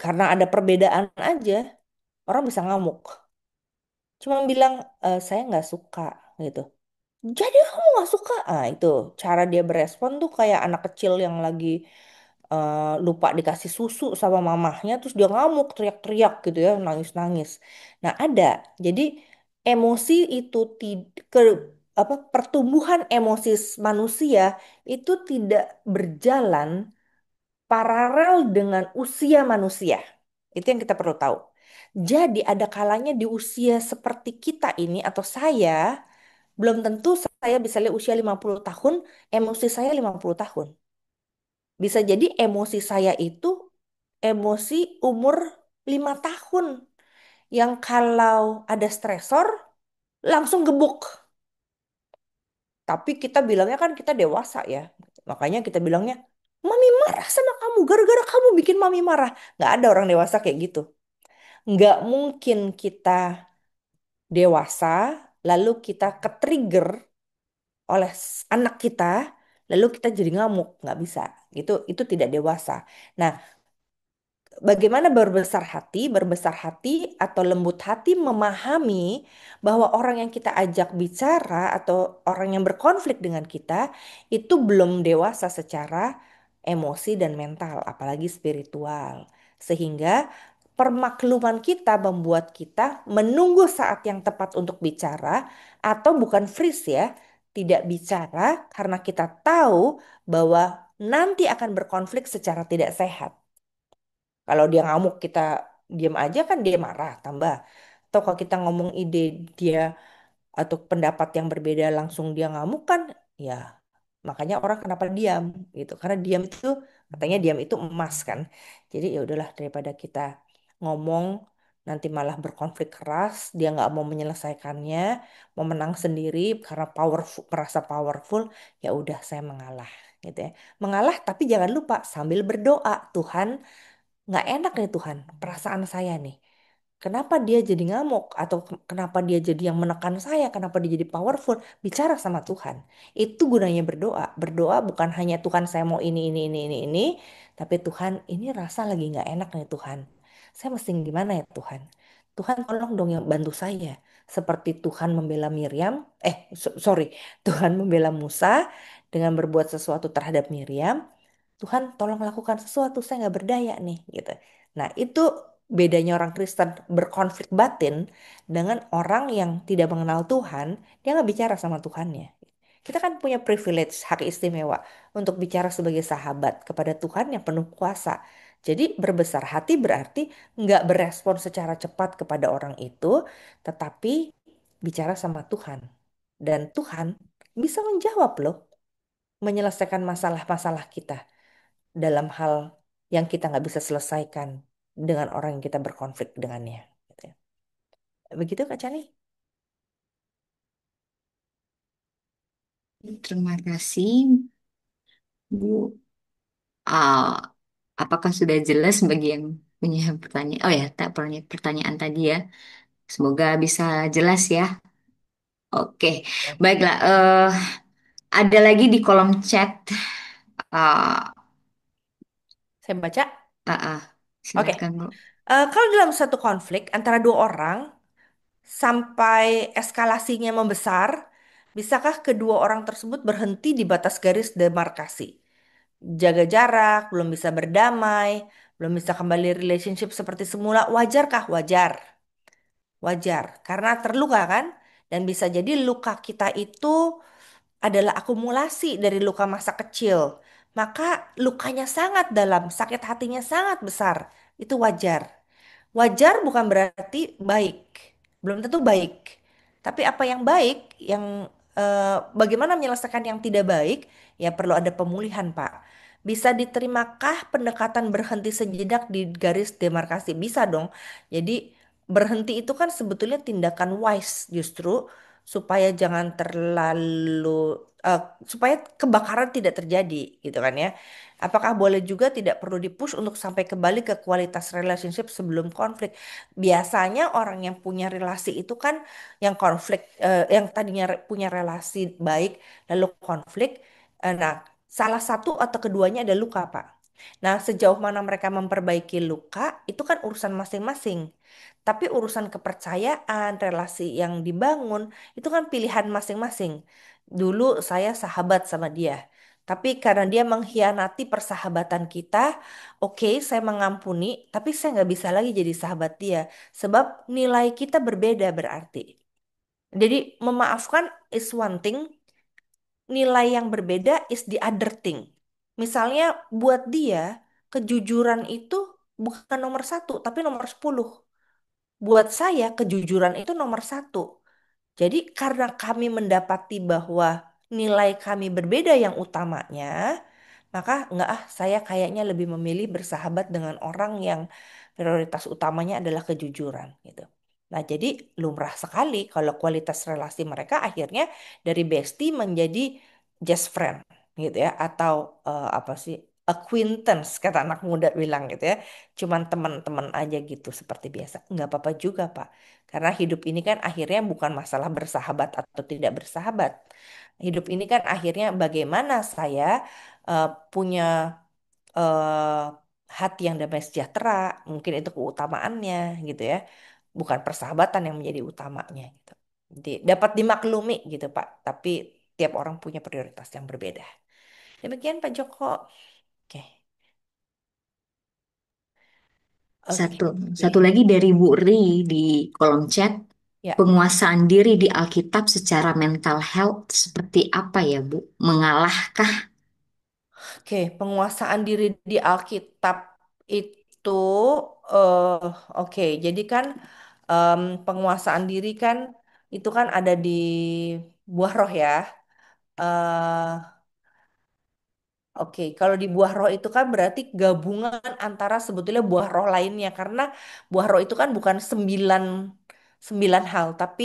karena ada perbedaan aja, orang bisa ngamuk. Cuma bilang, saya nggak suka gitu. Jadi kamu nggak suka? Ah, itu cara dia berespon tuh kayak anak kecil yang lagi lupa dikasih susu sama mamahnya, terus dia ngamuk, teriak-teriak gitu ya, nangis-nangis. Nah, ada. Jadi emosi itu ke apa pertumbuhan emosi manusia itu tidak berjalan paralel dengan usia manusia. Itu yang kita perlu tahu. Jadi ada kalanya di usia seperti kita ini atau saya belum tentu saya bisa lihat usia 50 tahun, emosi saya 50 tahun. Bisa jadi emosi saya itu emosi umur 5 tahun. Yang kalau ada stresor langsung gebuk. Tapi kita bilangnya kan kita dewasa ya. Makanya kita bilangnya, Mami marah sama kamu, gara-gara kamu bikin Mami marah. Nggak ada orang dewasa kayak gitu. Nggak mungkin kita dewasa, lalu kita ke-trigger oleh anak kita, lalu kita jadi ngamuk. Nggak bisa. Itu tidak dewasa. Nah, bagaimana berbesar hati? Berbesar hati atau lembut hati memahami bahwa orang yang kita ajak bicara atau orang yang berkonflik dengan kita itu belum dewasa secara emosi dan mental, apalagi spiritual. Sehingga permakluman kita membuat kita menunggu saat yang tepat untuk bicara atau bukan freeze ya, tidak bicara karena kita tahu bahwa nanti akan berkonflik secara tidak sehat. Kalau dia ngamuk kita diam aja kan dia marah tambah. Atau kalau kita ngomong ide dia atau pendapat yang berbeda langsung dia ngamuk kan ya makanya orang kenapa diam gitu. Karena diam itu Katanya diam itu emas kan. Jadi ya udahlah daripada kita ngomong nanti malah berkonflik keras, dia nggak mau menyelesaikannya, mau menang sendiri karena powerful, merasa powerful, ya udah saya mengalah gitu ya. Mengalah tapi jangan lupa sambil berdoa, Tuhan, nggak enak nih Tuhan, perasaan saya nih. Kenapa dia jadi ngamuk atau kenapa dia jadi yang menekan saya? Kenapa dia jadi powerful? Bicara sama Tuhan. Itu gunanya berdoa. Berdoa bukan hanya Tuhan saya mau ini, tapi Tuhan ini rasa lagi nggak enak nih Tuhan. Saya mesti gimana ya Tuhan? Tuhan tolong dong yang bantu saya. Seperti Tuhan membela Miriam, sorry, Tuhan membela Musa dengan berbuat sesuatu terhadap Miriam. Tuhan tolong lakukan sesuatu, saya nggak berdaya nih gitu. Nah itu bedanya orang Kristen berkonflik batin dengan orang yang tidak mengenal Tuhan, dia nggak bicara sama Tuhannya. Kita kan punya privilege, hak istimewa untuk bicara sebagai sahabat kepada Tuhan yang penuh kuasa. Jadi berbesar hati berarti nggak berespon secara cepat kepada orang itu, tetapi bicara sama Tuhan. Dan Tuhan bisa menjawab loh, menyelesaikan masalah-masalah kita dalam hal yang kita nggak bisa selesaikan dengan orang yang kita berkonflik dengannya. Gitu ya. Begitu Kak Chani? Terima kasih, Bu. Ah, apakah sudah jelas bagi yang punya pertanyaan? Oh ya, tak punya pertanyaan tadi ya. Semoga bisa jelas ya. Oke, Ya. baiklah. Ada lagi di kolom chat. Ah, Saya baca. ah, ah. Oke. Silakan, Bu. Kalau dalam satu konflik antara dua orang sampai eskalasinya membesar, bisakah kedua orang tersebut berhenti di batas garis demarkasi? Jaga jarak, belum bisa berdamai, belum bisa kembali relationship seperti semula. Wajarkah? Wajar. Wajar, karena terluka kan? Dan bisa jadi luka kita itu adalah akumulasi dari luka masa kecil. Maka lukanya sangat dalam, sakit hatinya sangat besar. Itu wajar. Wajar bukan berarti baik. Belum tentu baik. Tapi apa yang baik, bagaimana menyelesaikan yang tidak baik, ya perlu ada pemulihan, Pak. Bisa diterimakah pendekatan berhenti sejenak di garis demarkasi? Bisa dong. Jadi berhenti itu kan sebetulnya tindakan wise justru supaya jangan terlalu eh, supaya kebakaran tidak terjadi gitu kan ya. Apakah boleh juga tidak perlu dipush untuk sampai kembali ke kualitas relationship sebelum konflik? Biasanya orang yang punya relasi itu kan yang konflik, yang tadinya punya relasi baik lalu konflik. Nah, salah satu atau keduanya ada luka, Pak. Nah, sejauh mana mereka memperbaiki luka itu kan urusan masing-masing. Tapi urusan kepercayaan, relasi yang dibangun itu kan pilihan masing-masing. Dulu saya sahabat sama dia. Tapi karena dia mengkhianati persahabatan kita, oke, saya mengampuni, tapi saya nggak bisa lagi jadi sahabat dia. Sebab nilai kita berbeda berarti. Jadi memaafkan is one thing, nilai yang berbeda is the other thing. Misalnya buat dia, kejujuran itu bukan nomor satu, tapi nomor 10. Buat saya, kejujuran itu nomor satu. Jadi karena kami mendapati bahwa nilai kami berbeda yang utamanya, maka enggak saya kayaknya lebih memilih bersahabat dengan orang yang prioritas utamanya adalah kejujuran gitu. Nah, jadi lumrah sekali kalau kualitas relasi mereka akhirnya dari bestie menjadi just friend gitu ya atau apa sih acquaintance kata anak muda bilang gitu ya. Cuman teman-teman aja gitu seperti biasa. Enggak apa-apa juga, Pak. Karena hidup ini kan akhirnya bukan masalah bersahabat atau tidak bersahabat. Hidup ini kan akhirnya bagaimana saya punya eh, hati yang damai sejahtera, mungkin itu keutamaannya gitu ya. Bukan persahabatan yang menjadi utamanya gitu. Jadi dapat dimaklumi gitu Pak, tapi tiap orang punya prioritas yang berbeda. Demikian Pak Joko. Oke. Oke. Satu, satu lagi dari Bu Ri di kolom chat. Ya. Penguasaan diri di Alkitab secara mental health seperti apa ya, Bu? Mengalahkah? Oke, penguasaan diri di Alkitab itu eh oke, jadi kan penguasaan diri kan itu kan ada di buah roh ya. Eh Oke, kalau di buah roh itu kan berarti gabungan antara sebetulnya buah roh lainnya karena buah roh itu kan bukan sembilan sembilan hal, tapi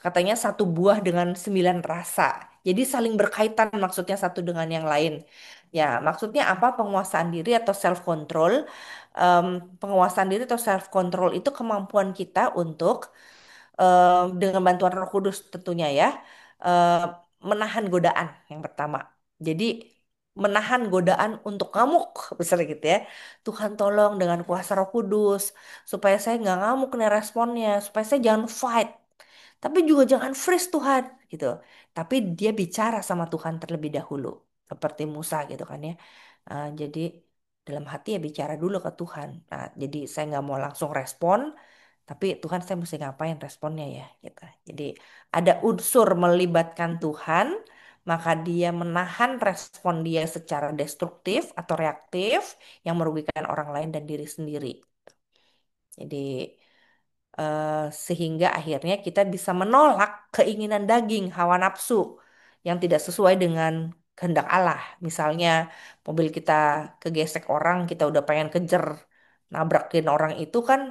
katanya satu buah dengan sembilan rasa. Jadi saling berkaitan maksudnya satu dengan yang lain. Ya, maksudnya apa penguasaan diri atau self control? Em, Penguasaan diri atau self control itu kemampuan kita untuk dengan bantuan Roh Kudus tentunya ya, eh, menahan godaan yang pertama. Jadi menahan godaan untuk ngamuk, misalnya gitu ya. Tuhan tolong dengan kuasa Roh Kudus supaya saya nggak ngamuk nih responnya, supaya saya jangan fight, tapi juga jangan freeze Tuhan gitu. Tapi dia bicara sama Tuhan terlebih dahulu, seperti Musa gitu kan ya. Jadi dalam hati ya bicara dulu ke Tuhan. Nah, jadi saya nggak mau langsung respon, tapi Tuhan saya mesti ngapain responnya ya gitu. Jadi ada unsur melibatkan Tuhan, maka dia menahan respon dia secara destruktif atau reaktif yang merugikan orang lain dan diri sendiri. Jadi eh, sehingga akhirnya kita bisa menolak keinginan daging, hawa nafsu yang tidak sesuai dengan kehendak Allah. Misalnya mobil kita kegesek orang, kita udah pengen kejar nabrakin orang itu kan,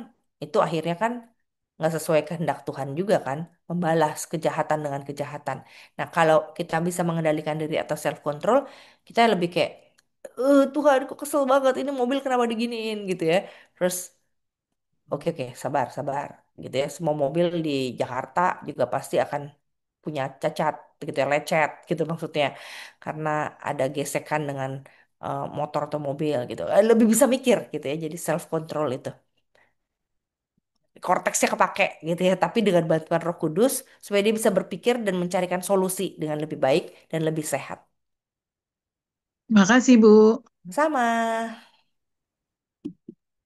itu akhirnya kan nggak sesuai kehendak Tuhan juga kan, membalas kejahatan dengan kejahatan. Nah, kalau kita bisa mengendalikan diri atau self control, kita lebih kayak, Tuhan, kok kesel banget ini mobil kenapa diginiin gitu ya. Terus oke, oke, sabar, sabar, gitu ya. Semua mobil di Jakarta juga pasti akan punya cacat, gitu ya, lecet, gitu maksudnya. Karena ada gesekan dengan motor atau mobil, gitu. Lebih bisa mikir, gitu ya. Jadi self control itu. Korteksnya kepake, gitu ya. Tapi dengan bantuan Roh Kudus, supaya dia bisa berpikir dan mencarikan solusi dengan lebih baik dan lebih sehat. Makasih, Bu. Sama.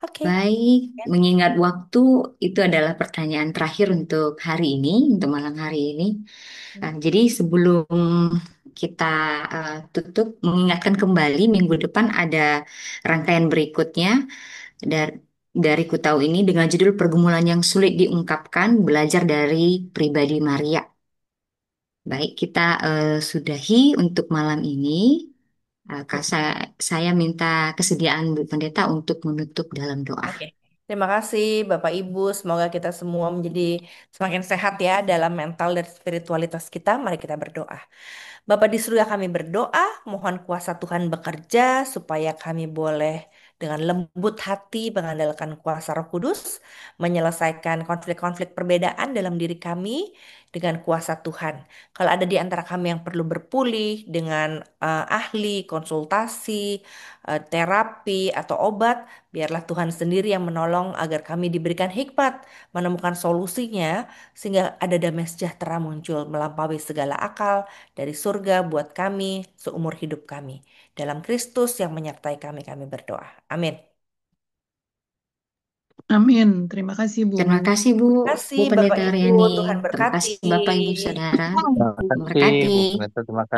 Oke. Baik, Ya. mengingat waktu itu adalah pertanyaan terakhir untuk hari ini, untuk malam hari ini. Nah, jadi sebelum kita tutup, mengingatkan kembali minggu depan ada rangkaian berikutnya dari Ku Tahu Ini dengan judul Pergumulan yang Sulit Diungkapkan, Belajar dari Pribadi Maria. Baik, kita sudahi untuk malam ini. Saya minta kesediaan Bu Pendeta untuk menutup dalam doa. Oke. Terima kasih Bapak Ibu. Semoga kita semua menjadi semakin sehat ya dalam mental dan spiritualitas kita. Mari kita berdoa. Bapa di surga kami berdoa, mohon kuasa Tuhan bekerja supaya kami boleh dengan lembut hati mengandalkan kuasa Roh Kudus, menyelesaikan konflik-konflik perbedaan dalam diri kami dengan kuasa Tuhan. Kalau ada di antara kami yang perlu berpulih dengan ahli, konsultasi, terapi, atau obat, biarlah Tuhan sendiri yang menolong agar kami diberikan hikmat menemukan solusinya sehingga ada damai sejahtera muncul melampaui segala akal dari surga buat kami seumur hidup kami. Dalam Kristus yang menyertai kami, kami berdoa. Amin. Amin. Terima kasih, Bu. Terima kasih Terima kasih Bu Bapak Pendeta Ibu, Riani. Tuhan Terima berkati. kasih Bapak Ibu Saudara. Terima kasih Memberkati. Bu Pendeta, terima kasih.